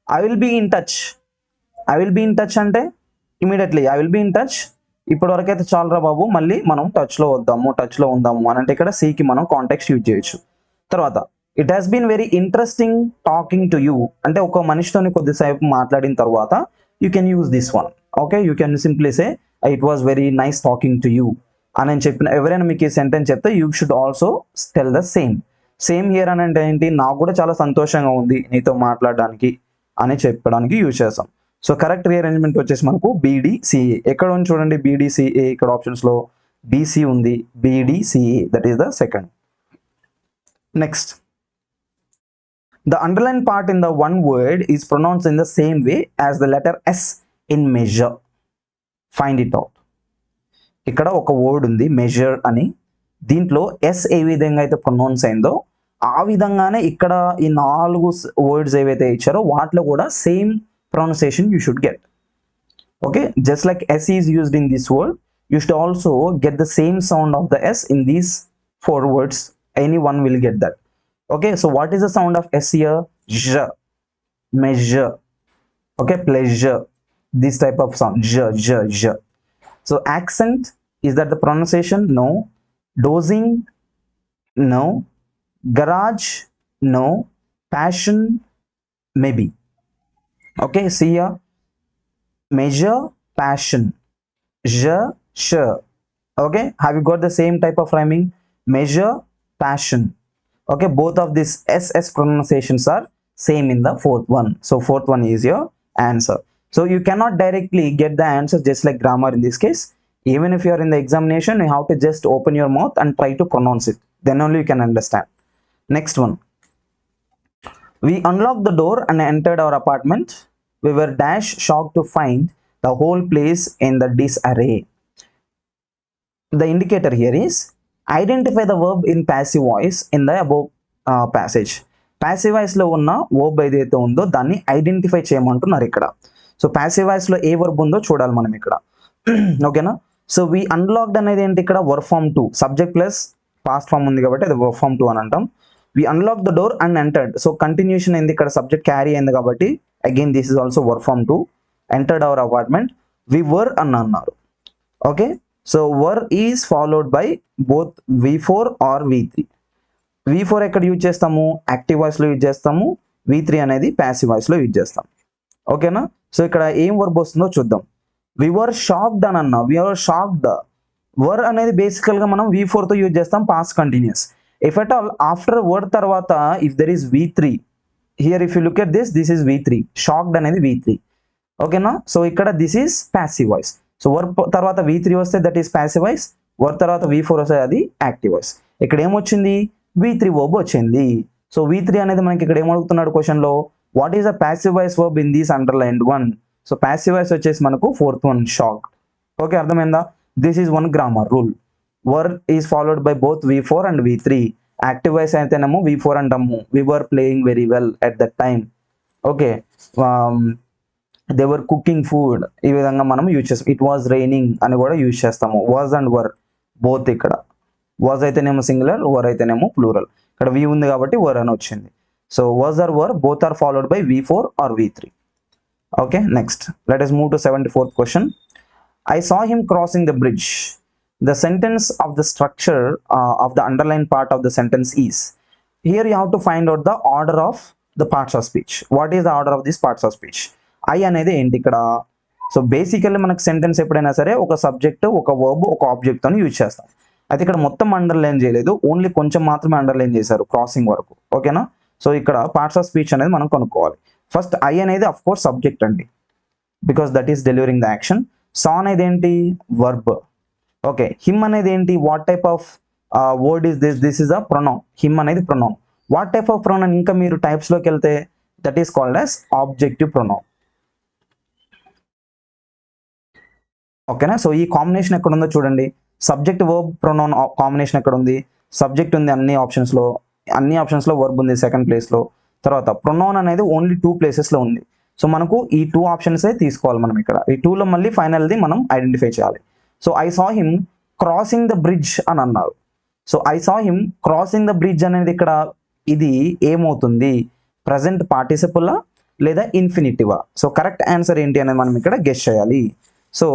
I will be in touch. I will be in touch అంటే immediately I will be in touch. ఇప్పటి వరకు అయితే చాలరా బాబు, మళ్ళీ మనం టచ్లో వద్దాము, టచ్లో ఉందాము అని అంటే ఇక్కడ సికి మనం కాంటెక్స్ట్ యూజ్ చేయొచ్చు. తర్వాత it has been very interesting talking to you అంటే ఒక మనిషితోని కొద్దిసేపు మాట్లాడిన తర్వాత you can use this one. Okay, you can simply say it was very nice talking to you అని చెప్పిన ఎవరైనా మీకు ఈ సెంటెన్స్ చెప్తే you should also tell the same. Same here అని అంటే ఏంటి? నాకు కూడా చాలా సంతోషంగా ఉంది నీతో మాట్లాడడానికి అని చెప్పడానికి యూజ్ చేస్తాం. సో కరెక్ట్ రీఅరేంజ్మెంట్ వచ్చేసి మనకు బీడీసీఏ. ఎక్కడ ఉంది చూడండి బీడీసీఏ, ఇక్కడ ఆప్షన్స్లో బీసీ ఉంది, BDCA that is the second. Next, the underlined part in the one word is pronounced in the same way as the letter S in measure. Find it out. ఇక్కడ ఒక word ఉంది measure అని, దీంట్లో yes ఏ విధంగా అయితే pronounce అయిందో ఆ విధంగానే ఇక్కడ ఈ 4 వర్డ్స్ ఏవైతే ఇచ్చారో వాటిలో కూడా same pronunciation you should get. Okay, just like S is used in this word, you should also get the same sound of the S in these 4 words. Any one will get that. Okay, so what is the sound of S here? J. Measure. Okay, pleasure. This type of sound. J, J, J. So accent, is that the pronunciation? No. Dosing? No. Garage? No. Passion? Maybe. Okay, see here. Measure, passion. J, sh. Okay, have you got the same type of rhyming? Measure, passion. Okay, both of these SS pronunciations are same in the fourth one. So fourth one is your answer. So you cannot directly get the answer just like grammar in this case. Even if you are in the examination, you have to just open your mouth and try to pronounce it. Then only you can understand. Next one. We unlocked the door and entered our apartment. We were dash shocked to find the whole place in the disarray. The indicator here is identify the verb in passive voice in the above passage. Passive వాయిస్లో ఉన్న verb ఏదైతే ఉందో దాన్ని identify చేయమంటున్నారు ఇక్కడ. So passive వాయిస్లో ఏ verb ఉందో చూడాలి మనం ఇక్కడ. ఓకేనా? సో వి అన్లాక్డ్ అనేది ఏంటి? ఇక్కడ verb form 2, subject plus past form ఉంది కాబట్టి అది వర్బ్ ఫామ్ 2 అని అంటాం. We unlock the door and entered. So continuation అయింది ఇక్కడ, సబ్జెక్ట్ క్యారీ అయింది కాబట్టి again this is also verb form 2. Entered our apartment. We were అని అన్నారు. Okay, so were is followed by both V4 or V3. V4 ఎక్కడ use చేస్తాము? Active వాయిస్లో use చేస్తాము. V3 అనేది ప్యాసివ్ వాయిస్లో యూజ్ చేస్తాం. ఓకేనా? సో ఇక్కడ ఏం వర్బ్ వస్తుందో చూద్దాం. వి వర్ షాక్డ్ అని అన్నా. We are shocked. వర్ అనేది బేసికల్గా మనం V4తో యూజ్ చేస్తాం, past continuous. If at all after were తర్వాత if there is V3 here, if you look at this is V3. Shocked అనేది V3. ఓకేనా? సో ఇక్కడ this is passive voice. So were తర్వాత V3 వస్తే that is passive voice, were తర్వాత V4 వస్తే అది active voice. ఇక్కడ ఏమొచ్చింది? V3 వర్బ్ వచ్చింది. సో V3 అనేది మనకి ఇక్కడ ఏమడుగుతున్నాడు క్వశ్చన్లో? What is a passive voice verb in this underlined one? So passive voice వచ్చేసి మనకు ఫోర్త్ వన్, షాక్డ్. ఓకే, అర్థమైందా? This is one grammar rule. Were is followed by both V4 and V3. Active voice అయితేనేమో V4 అంటాము. We were playing very well at that time. Okay, they were cooking food, ఈ విధంగా మనం use చేస్తాం. It was raining అని కూడా use చేస్తాము. Was and were both. ఇక్కడ వాజ్ అయితేనేమో సింగులర్, వర్ అయితేనేమో ప్లూరల్. ఇక్కడ వి ఉంది కాబట్టి వర్ అని వచ్చింది. So was or were both are followed by V4 or V3. Okay, next let us move to 74th question. I saw him crossing the bridge. The sentence of the structure of the underlined part of the sentence is. Here you have to find out the order of the parts of speech. What is the order of these parts of speech? I అనేది ఏంటి ఇక్కడ? So basically మనకు sentence ఎప్పుడైనా సరే ఒక subject, ఒక verb, ఒక ఆబ్జెక్ట్తో use చేస్తాం. అయితే ఇక్కడ మొత్తం అండర్లైన్ చేయలేదు, ఓన్లీ కొంచెం మాత్రమే అండర్లైన్ చేశారు క్రాసింగ్ వరకు. ఓకేనా? సో ఇక్కడ పార్ట్స్ ఆఫ్ స్పీచ్ అనేది మనం కనుక్కోవాలి. ఫస్ట్ ఐ అనేది అఫ్ కోర్స్ సబ్జెక్ట్ అండి. Because that is delivering the action. Saw అనేది ఏంటి, వర్బ్. ఓకే, హిమ్ అనేది ఏంటి, what type of word is this, this is a pronoun. Him అనేది pronoun. What type of pronoun, ఇంకా మీరు టైప్స్లోకి వెళ్తే that is called as objective pronoun. ఓకేనా. సో ఈ కాంబినేషన్ ఎక్కడ ఉందో చూడండి. సబ్జెక్ట్ వర్బ్ ప్రొనౌన్ కాంబినేషన్ ఎక్కడ ఉంది, సబ్జెక్ట్ ఉంది అన్ని ఆప్షన్స్లో వర్బ్ ఉంది సెకండ్ ప్లేస్లో. తర్వాత ప్రొనౌన్ అనేది ఓన్లీ 2 ప్లేసెస్లో ఉంది. సో మనకు ఈ 2 ఆప్షన్సే తీసుకోవాలి మనం ఇక్కడ. ఈ 2లో మళ్ళీ ఫైనల్ది మనం ఐడెంటిఫై చేయాలి. So I saw him crossing the bridge అని అన్నారు. So I saw him crossing the bridge అనేది ఇక్కడ ఇది ఏమవుతుంది, ప్రజెంట్ పార్టిసిపులా లేదా ఇన్ఫినిటివా? సో కరెక్ట్ ఆన్సర్ ఏంటి అనేది మనం ఇక్కడ గెస్ చేయాలి. సో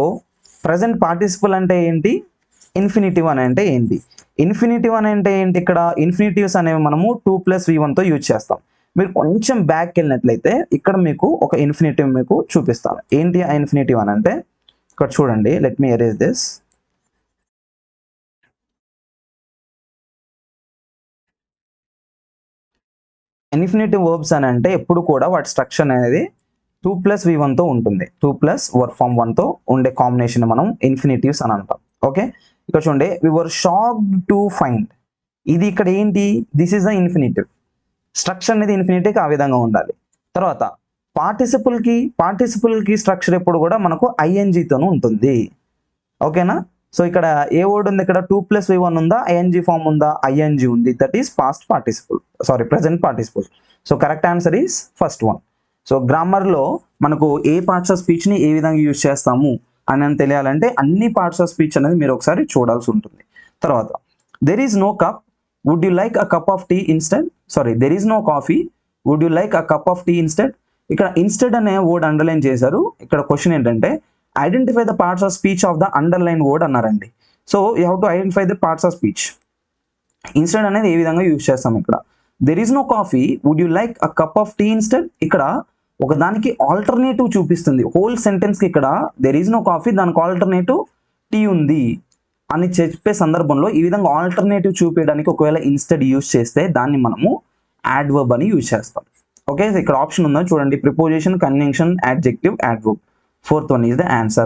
ప్రజెంట్ పార్టిసిపుల్ అంటే ఏంటి, ఇన్ఫినిటివ్ అని అంటే ఏంటి? ఇన్ఫినిటివ్ అని అంటే ఏంటి, ఇక్కడ ఇన్ఫినిటివ్స్ అనేవి మనము 2+v1తో యూజ్ చేస్తాం. మీరు కొంచెం బ్యాక్ వెళ్ళినట్లయితే ఇక్కడ మీకు ఒక ఇన్ఫినిటివ్ మీకు చూపిస్తాను. ఏంటి ఆ ఇన్ఫినిటివ్ అని అంటే, ఇక్కడ చూడండి, let me erase this. Infinitive verbs అని అంటే ఎప్పుడు కూడా వాటి స్ట్రక్చర్ అనేది 2+v1తో ఉంటుంది. 2+ వర్బ్ ఫామ్ 1తో ఉండే కాంబినేషన్ మనం ఇన్ఫినిటివ్స్ అని అంటాం. ఓకే, ఇక్కడ చూడండి, వి వర్ షాక్డ్ టు ఫైండ్. ఇది ఇక్కడ ఏంటి, this is the infinitive. Structure అనేది ఇన్ఫినిటివ్కి ఆ విధంగా ఉండాలి. తర్వాత పార్టిసిపుల్కి స్ట్రక్చర్ ఎప్పుడు కూడా మనకు ఐఎన్జితోనూ ఉంటుంది. ఓకేనా. సో ఇక్కడ ఏ వర్డ్ ఉంది, ఇక్కడ 2+v1 ఉందా, ఐఎన్జి ఫామ్ ఉందా, ఐఎన్జి ఉంది. That is past participle, present participle. So correct answer is first one. So గ్రామర్లో మనకు ఏ పార్ట్స్ ఆఫ్ స్పీచ్ని ఏ విధంగా యూజ్ చేస్తాము అని తెలియాలంటే అన్ని పార్ట్స్ ఆఫ్ స్పీచ్ అనేది మీరు ఒకసారి చూడాల్సి ఉంటుంది. తర్వాత there is no cup, would you like a cup of tea instead. There is no coffee, would you like a cup of tea instead. ఇక్కడ ఇన్స్టెడ్ అనే వర్డ్ అండర్లైన్ చేశారు. ఇక్కడ క్వశ్చన్ ఏంటంటే identify the parts of speech of the underline word అన్నారండి. So you have to identify the parts of speech. Instead అనేది ఏ విధంగా use చేస్తాం ఇక్కడ. There is no coffee, would you like a cup of tea instead. ఇక్కడ ఒక దానికి alternative చూపిస్తుంది హోల్ సెంటెన్స్కి. ఇక్కడ దెర్ ఈజ్ నో కాఫీ, దానికి ఆల్టర్నేటివ్ టీ ఉంది అని చెప్పే సందర్భంలో ఈ విధంగా ఆల్టర్నేటివ్ చూపించడానికి ఒకవేళ ఇన్స్టెడ్ యూజ్ చేస్తే దాన్ని మనము యాడ్వర్బ్ అని యూజ్ చేస్తాం. ఓకే, ఇక్కడ ఆప్షన్ ఉందో చూడండి, preposition, conjunction, adjective, adverb. Fourth one is the answer.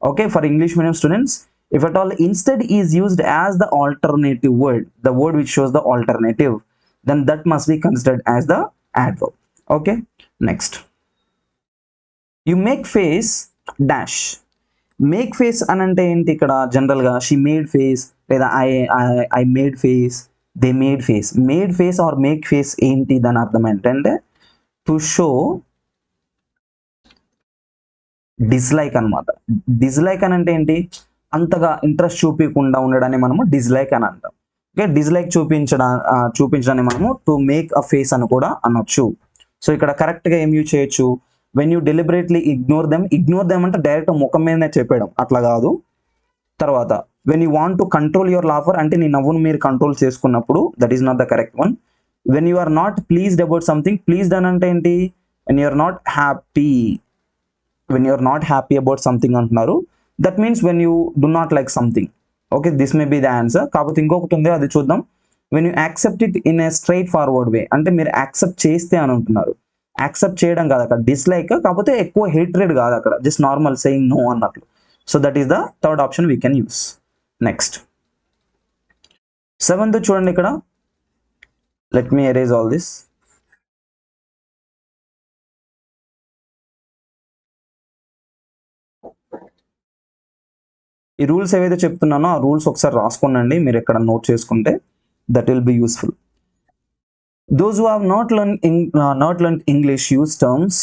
Okay, for English medium students, if at all instead is used as the alternative word, the word which shows the alternative, then that must be considered as the adverb. Okay, next, you make face dash. Make face అని అంటే ఏంటి, ఇక్కడ జనరల్గా she made face లేదా I made face, they made face. Made face are make face ఏంటి, దాని అర్థం ఏంటంటే టు షో డిస్లైక్ అనమాట. డిస్లైక్ అని అంటే ఏంటి, అంతగా ఇంట్రెస్ట్ చూపించకుండా ఉండడాన్ని మనము డిస్లైక్ అని అంటాం. ఓకే, డిస్లైక్ చూపించడాన్ని మనము టు మేక్ అ ఫేస్ అని కూడా అనొచ్చు. సో ఇక్కడ కరెక్ట్గా ఏం యూజ్ చేయొచ్చు, when you deliberately ignore them అంటే డైరెక్ట్ ముఖం మీదనే చెప్పేయడం, అట్లా కాదు. తర్వాత when you want to control your laughter అంటే నీ నవ్వును మీరు కంట్రోల్ చేసుకున్నప్పుడు, that is not the correct one. When you are not pleased about something, pleased అని అంటే ఏంటి, when you are not happy, when you are not happy about something అంటున్నారు, that means when you do not like something. Okay, this may be the answer. కాకపోతే ఇంకొకటి ఉంది, అది చూద్దాం. when you accept it in a straight forward way అంటే మీరు accept చేస్తే అని అంటున్నారు. యాక్సెప్ట్ చేయడం కాదు అక్కడ, డిస్లైక్. కాకపోతే ఎక్కువ హేట్రెడ్ కాదు అక్కడ, జస్ట్ నార్మల్ సేయింగ్ నో అన్నట్లు. So that is the third option we can use. Next 7th చూడండి, ఇక్కడ let me erase all this. ఈ రూల్స్ ఏవైతే చెప్తున్నానో ఆ రూల్స్ ఒకసారి రాసుకోండి, మీరు ఎక్కడ నోట్ చేసుకుంటే that will be useful. Those who have not learn English use terms.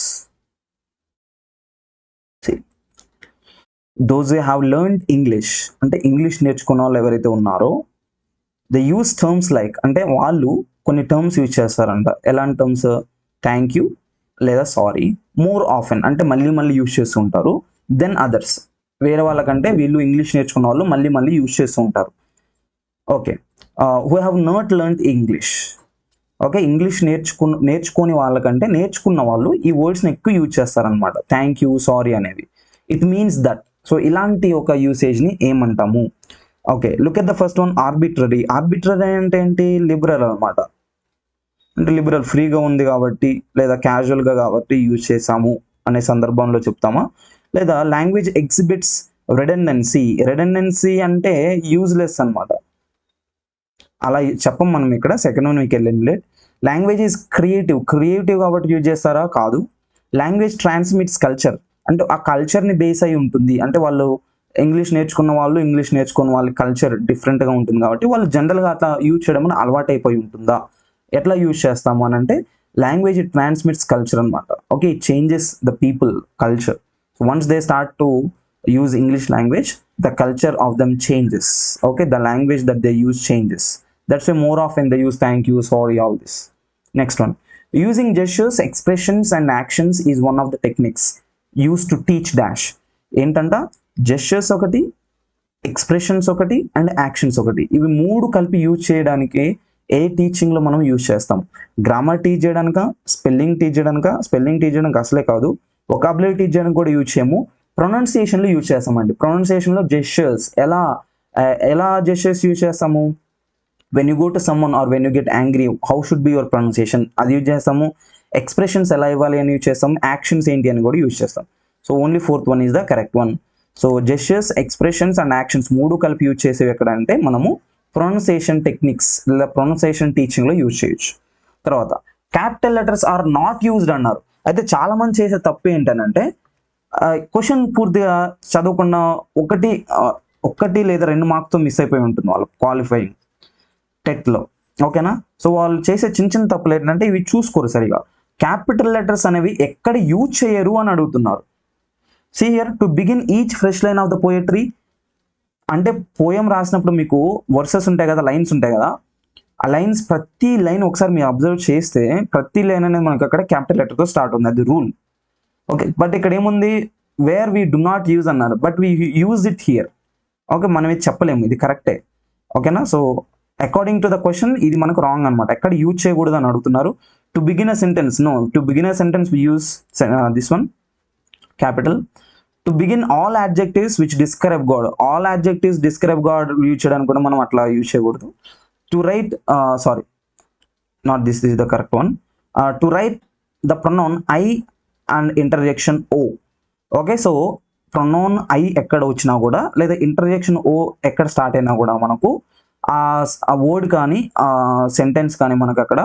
Those who have learned English అంటే ఇంగ్లీష్ నేర్చుకున్న వాళ్ళు ఎవరైతే ఉన్నారో, దే యూస్ టర్మ్స్ లైక్ అంటే వాళ్ళు కొన్ని టర్మ్స్ యూజ్ చేస్తారంట. ఎలాంటి టర్మ్స్, థ్యాంక్ యూ లేదా సారీ, మోర్ ఆఫెన్ అంటే మళ్ళీ మళ్ళీ యూజ్ చేస్తూ ఉంటారు, దెన్ అదర్స్ వేరే వాళ్ళకంటే వీళ్ళు ఇంగ్లీష్ నేర్చుకున్న వాళ్ళు మళ్ళీ యూజ్ చేస్తూ ఉంటారు. Okay, who have not learned English. Okay, English నేర్చుకోని వాళ్ళకంటే నేర్చుకున్న వాళ్ళు ఈ వర్డ్స్ని ఎక్కువ యూజ్ చేస్తారనమాట, థ్యాంక్ యూ, సారీ అనేవి. It means that. సో ఇలాంటి ఒక యూసేజ్ని ఏమంటాము. Okay, look at the first one, arbitrary. Arbitrary అంటే ఏంటి, లిబరల్ అనమాట. అంటే లిబరల్ ఫ్రీగా ఉంది కాబట్టి లేదా క్యాజువల్గా కాబట్టి యూజ్ చేసాము అనే సందర్భంలో చెప్తామా, లేదా లాంగ్వేజ్ ఎగ్జిబిట్స్ రెడెండెన్సీ అంటే యూజ్లెస్ అనమాట, అలా చెప్పం మనం ఇక్కడ. సెకండ్ వన్ మీకు ఎలిమినేట్. లాంగ్వేజ్ ఈజ్ క్రియేటివ్ కాబట్టి యూజ్ చేస్తారా, కాదు. లాంగ్వేజ్ ట్రాన్స్మిట్స్ కల్చర్ అంటే ఆ కల్చర్ని బేస్ అయి ఉంటుంది, అంటే వాళ్ళు ఇంగ్లీష్ నేర్చుకున్న వాళ్ళ కల్చర్ డిఫరెంట్గా ఉంటుంది కాబట్టి వాళ్ళు జనరల్గా అట్లా యూజ్ చేయడం అని అలవాటు అయిపోయి ఉంటుందా. ఎట్లా యూజ్ చేస్తాము అని అంటే లాంగ్వేజ్ ట్రాన్స్మిట్స్ కల్చర్ అనమాట. Okay, it changes the people culture. So once they start to use English language, the culture of them changes. Okay, the language that they use changes. That's why more often they use thank you, sorry, all this. Next one, using gestures, expressions and actions is one of the techniques used to teach dash. ఏంటంట, gestures ఒకటి, expressions ఒకటి and actions ఒకటి, ఇవి మూడు కలిపి use చేయడానికి ఏ టీచింగ్లో మనం use చేస్తాం. గ్రామర్ టీచ్ చేయడానిక, స్పెల్లింగ్ టీచ్ చేయడానికి అసలే కాదు, వొకాబులరీ టీచ్ చేయడానికి కూడా యూజ్ చేయము, ప్రొనౌన్సియేషన్లో యూజ్ చేస్తామండి. ప్రొనౌన్సియేషన్లో జెస్చర్స్ ఎలా జెస్చర్స్ యూజ్ చేస్తాము, when you go to summon or when you get angry how should be your pronunciation, అది యూజ్ చేస్తాము. ఎక్స్ప్రెషన్స్ ఎలా ఇవ్వాలి అని యూజ్ చేస్తాము, యాక్షన్స్ ఏంటి అని కూడా యూజ్ చేస్తాం. So only fourth one is the correct one. So gestures, expressions and actions మూడు కలిపి యూజ్ చేసేవి ఎక్కడ అంటే మనము ప్రొనౌన్సియేషన్ టెక్నిక్స్ లేదా ప్రొనౌన్సియేషన్ టీచింగ్లో యూజ్ చేయొచ్చు. తర్వాత capital letters are not used అన్నారు. అయితే చాలా మంది చేసే తప్పు ఏంటంటే క్వశ్చన్ పూర్తిగా చదవకుండా ఒకటి లేదా 2 మార్క్స్తో మిస్ అయిపోయి ఉంటుంది వాళ్ళు క్వాలిఫైయింగ్ టెట్లో. ఓకేనా, సో వాళ్ళు చేసే చిన్న తప్పులు ఏంటంటే ఇవి చూసుకోరు సరిగా. క్యాపిటల్ లెటర్స్ అనేవి ఎక్కడ యూజ్ చేయరు అని అడుగుతున్నారు. See here, to begin each fresh line of the poetry అంటే పోయం రాసినప్పుడు మీకు వర్సెస్ ఉంటాయి కదా, లైన్స్ ఉంటాయి కదా, ఆ లైన్స్ ప్రతి లైన్ ఒకసారి మీరు అబ్జర్వ్ చేస్తే ప్రతి లైన్ అనేది మనకు అక్కడ క్యాపిటల్ లెటర్తో స్టార్ట్ ఉంది, అది రూల్. ఓకే, బట్ ఇక్కడ ఏముంది, where we do not use అన్నారు, but we use it here. Okay, మనం ఇది చెప్పలేము, ఇది కరెక్టే. ఓకేనా, so according to the question ఇది మనకు రాంగ్ అనమాట, ఎక్కడ యూజ్ చేయకూడదు అని అడుగుతున్నారు. To begin a sentence, no, to begin a sentence we use this one capital. To begin all adjectives which describe God, all adjectives describe God use చేయడానికి కూడా మనం అట్లా యూజ్ చేయకూడదు. To right sorry not this is the correct one. To write the pronoun I and interjection O. Okay, so pronoun I ఎక్కడ వచ్చినా కూడా లేదా interjection ఓ ఎక్కడ స్టార్ట్ అయినా కూడా మనకు ఆ వర్డ్ కానీ ఆ సెంటెన్స్ కానీ మనకు అక్కడ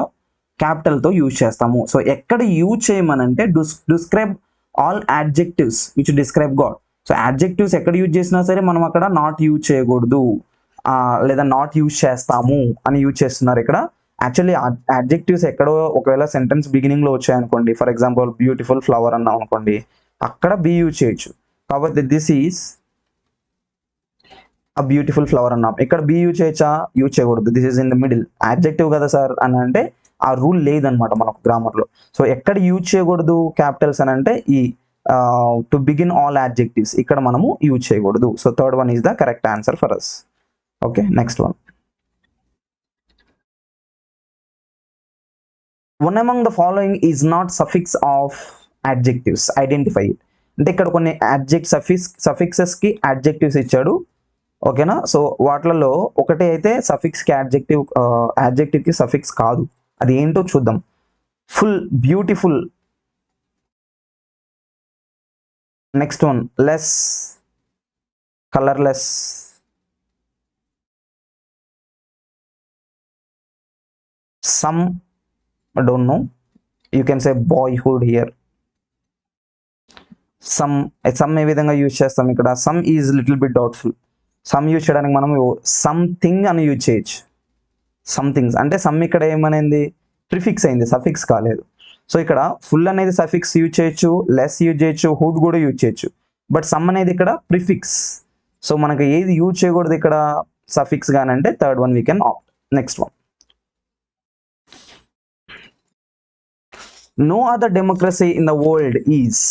క్యాపిటల్తో యూజ్ చేస్తాము. సో ఎక్కడ యూజ్ చేయమనంటే describe all adjectives which describe God. So adjectives ఎక్కడ యూజ్ చేసినా సరే మనం అక్కడ నాట్ యూజ్ చేయకూడదు, లేదా నాట్ యూజ్ చేస్తాము అని యూజ్ చేస్తున్నారు ఇక్కడ. యాక్చువల్లీ యాడ్జెక్టివ్స్ ఎక్కడో ఒకవేళ సెంటెన్స్ బిగినింగ్లో వచ్చాయనుకోండి, ఫర్ ఎగ్జాంపుల్ బ్యూటిఫుల్ ఫ్లవర్ అన్నాం అనుకోండి, అక్కడ బి యూజ్ చేయొచ్చు. కాబట్టి this is a beautiful flower అన్నాం, ఇక్కడ బి యూజ్ చేయొచ్చా, యూజ్ చేయకూడదు, this is in the middle. Adjective కదా సార్ అని అంటే ఆ రూల్ లేదనమాట మనకు గ్రామర్లో. సో ఎక్కడ యూజ్ చేయకూడదు క్యాపిటల్స్ అని అంటే ఈ టు బిగిన్ ఆల్ యాడ్జెక్టివ్స్ ఇక్కడ మనము యూజ్ చేయకూడదు. So third one is the correct answer for us. Okay, next one. One among the following is not suffix of adjectives. Identify it. అంటే ఇక్కడ కొన్ని సఫిక్సెస్కి యాడ్జెక్టివ్స్ ఇచ్చాడు. ఓకేనా, సో వాటిలలో ఒకటి అయితే సఫిక్స్కి యాడ్జెక్టివ్కి సఫిక్స్ కాదు, అది ఏంటో చూద్దాం. Full, beautiful. Next one, less, colourless, some, I don't know, you can say boyhood here. Some ఏ విధంగా యూజ్ చేస్తాం ఇక్కడ, some is little bit doubtful. Some use చేయడానికి మనం సంథింగ్ అని యూజ్ చేయొచ్చు. సంథింగ్స్ అంటే సమ్ ఇక్కడ ఏమనేది ప్రిఫిక్స్ అయింది, సఫిక్స్ కాలేదు. సో ఇక్కడ ఫుల్ అనేది సఫిక్స్ యూజ్ చేయొచ్చు, లెస్ యూజ్ చేయొచ్చు, హుడ్ కూడా యూజ్ చేయొచ్చు, బట్ సమ్ అనేది ఇక్కడ ప్రిఫిక్స్. సో మనకి ఏది యూజ్ చేయకూడదు ఇక్కడ సఫిక్స్ గాని అంటే third one we can opt. Next one, no other democracy in the world is.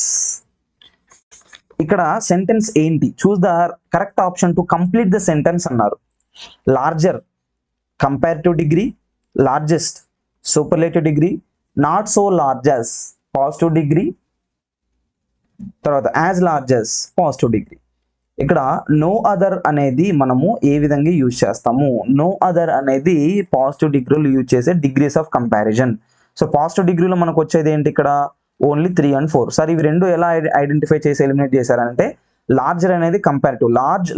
ఇక్కడ సెంటెన్స్ ఏంటి, choose the correct option to complete the sentence అన్నారు. Larger, comparative degree, largest, superlative degree, not so large as, positive degree, తర్వాత as large as, positive degree. ఇక్కడ no other అనేది మనము ఏ విధంగా use చేస్తాము, నో అదర్ అనేది పాజిటివ్ డిగ్రీలో యూజ్ చేసే degrees of comparison. So positive డిగ్రీలో మనకు వచ్చేది ఏంటి, ఇక్కడ ఓన్లీ 3 and 4. సార్ ఇవి రెండు ఎలా ఐడెంటిఫై చేసి ఎలిమినేట్ చేశారంటే లార్జర్ అనేది కంపారిటివ్,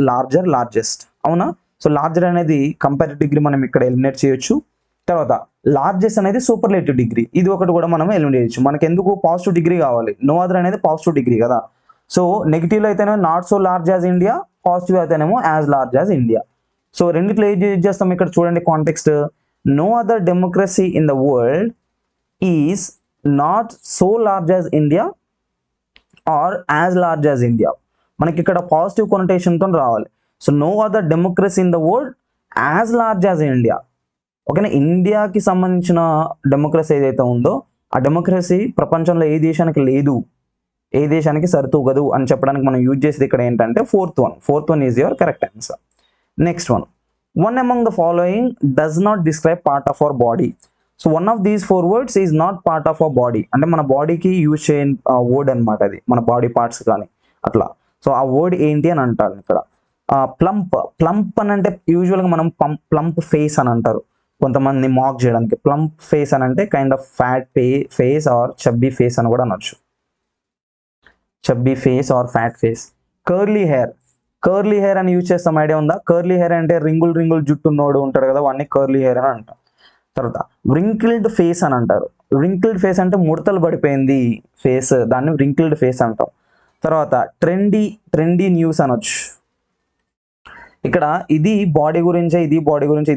లార్జర్ లార్జెస్ట్, అవునా? సో లార్జర్ అనేది కంపారిటివ్ డిగ్రీ మనం ఇక్కడ ఎలిమినేట్ చేయొచ్చు. తర్వాత లార్జెస్ట్ అనేది సూపర్లేటివ్ డిగ్రీ, ఇది ఒకటి కూడా మనం ఎలిమినేట్ చేయొచ్చు. మనకి ఎందుకు పాజిటివ్ డిగ్రీ కావాలి, నో అదర్ అనేది పాజిటివ్ డిగ్రీ కదా. సో నెగిటివ్లో అయితేనేమో not so large as India, positive అయితేనేమో as large as India. So రెండిట్లో ఏం యూజ్ చేస్తాం ఇక్కడ చూడండి context. No other democracy in the world is not so large as India or as large as India. మనకి ఇక్కడ పాజిటివ్ కొనటేషన్తో రావాలి. So no other democracy in the world as large as India. ఓకేనా, ఇండియాకి సంబంధించిన డెమోక్రసీ ఏదైతే ఉందో ఆ డెమోక్రసీ ప్రపంచంలో ఏ దేశానికి లేదు, ఏ దేశానికి సరితూగదు అని చెప్పడానికి మనం యూజ్ చేసేది ఇక్కడ ఏంటంటే fourth one is your correct answer. Next one among the following does not describe part of our body. So one of these 4 words is not part of our body, అంటే మన బాడీకి యూజ్ చేయని word అనమాట అది, మన body parts కానీ అట్లా. So ఆ వర్డ్ ఏంటి అని అంటారు ఇక్కడ. ప్లంప్ అని అంటే యూజువల్గా మనం ప్లంప్ ఫేస్ అని అంటారు, కొంతమంది మాక్ చేయడానికి. ప్లంప్ ఫేస్ అని అంటే kind of fat face or chubby face అని కూడా అనొచ్చు, chubby face or fat face. Curly hair అని యూజ్ చేస్తాం, ఐడియా ఉందా? కర్లీ హెయిర్ అంటే రింగుల్ జుట్టు ఉన్నోడు ఉంటాడు కదా, వాడిని కర్లీ హెయిర్ అని అంటాం. తర్వాత వ్రింకిల్డ్ ఫేస్ అని అంటారు. వ్రింకిల్డ్ ఫేస్ అంటే ముడతలు పడిపోయింది ఫేస్, దాన్ని వ్రింకిల్డ్ ఫేస్ అంటాం. తర్వాత ట్రెండీ న్యూస్ అనొచ్చు. ఇక్కడ ఇది బాడీ గురించే, ఇది బాడీ గురించే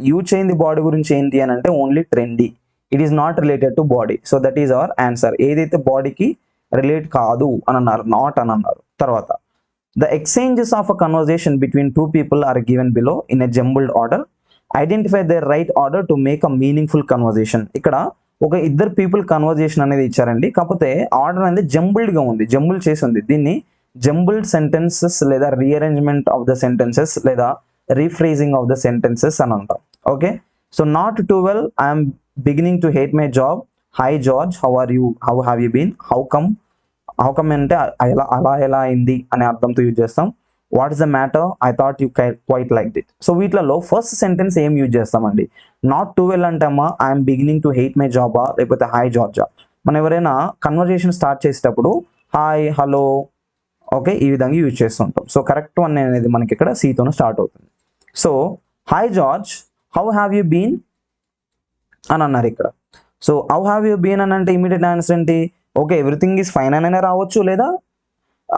యూజ్ చేయింది. బాడీ గురించి ఏంటి అని అంటే only trendy, it is not related to body. So that is our answer. ఏదైతే బాడీకి రిలేట్ కాదు అని అన్నారు, నాట్ అని అన్నారు. తర్వాత the exchanges of a conversation between 2 people are given below in a jumbled order. Identify the right order to make a meaningful conversation. ఇక్కడ ఒక ఇద్దరు పీపుల్ కన్వర్జేషన్ అనేది ఇచ్చారండి, కాకపోతే ఆర్డర్ అనేది జంబుల్డ్గా ఉంది, జంబుల్ చేసి ఉంది. దీన్ని జంబుల్డ్ సెంటెన్సెస్ లేదా రీఅరేంజ్మెంట్ ఆఫ్ ద సెంటెన్సెస్ లేదా రీఫ్రేజింగ్ ఆఫ్ ద సెంటెన్సెస్ అని అంటాం. Okay, so not to well, I'm beginning to hate my job. Hi George, how are you, how have you been. How come అంటే ఎలా అయింది అనే అర్థంతో use చేస్తాం. What is the matter, I thought you quite like it. So వీటిలో first sentence ఏం use చేస్తామండి? Not to well అంటే అమ్మా I'm beginning to hate my జాబా, లేకపోతే హాయ్ జార్జా. మనం ఎవరైనా కన్వర్జేషన్ స్టార్ట్ చేసేటప్పుడు హాయ్, హలో, ఓకే, ఈ విధంగా యూజ్ చేస్తుంటాం. సో కరెక్ట్ వన్ అనేది మనకి ఇక్కడ సీతోనే స్టార్ట్ అవుతుంది. So hi George, how have you been అని అన్నారు ఇక్కడ. So how have you been అని అంటే ఇమీడియట్ ఆన్సర్ ఏంటి? ఓకే, ఎవ్రీథింగ్ ఈజ్ ఫైన్ అని రావచ్చు, లేదా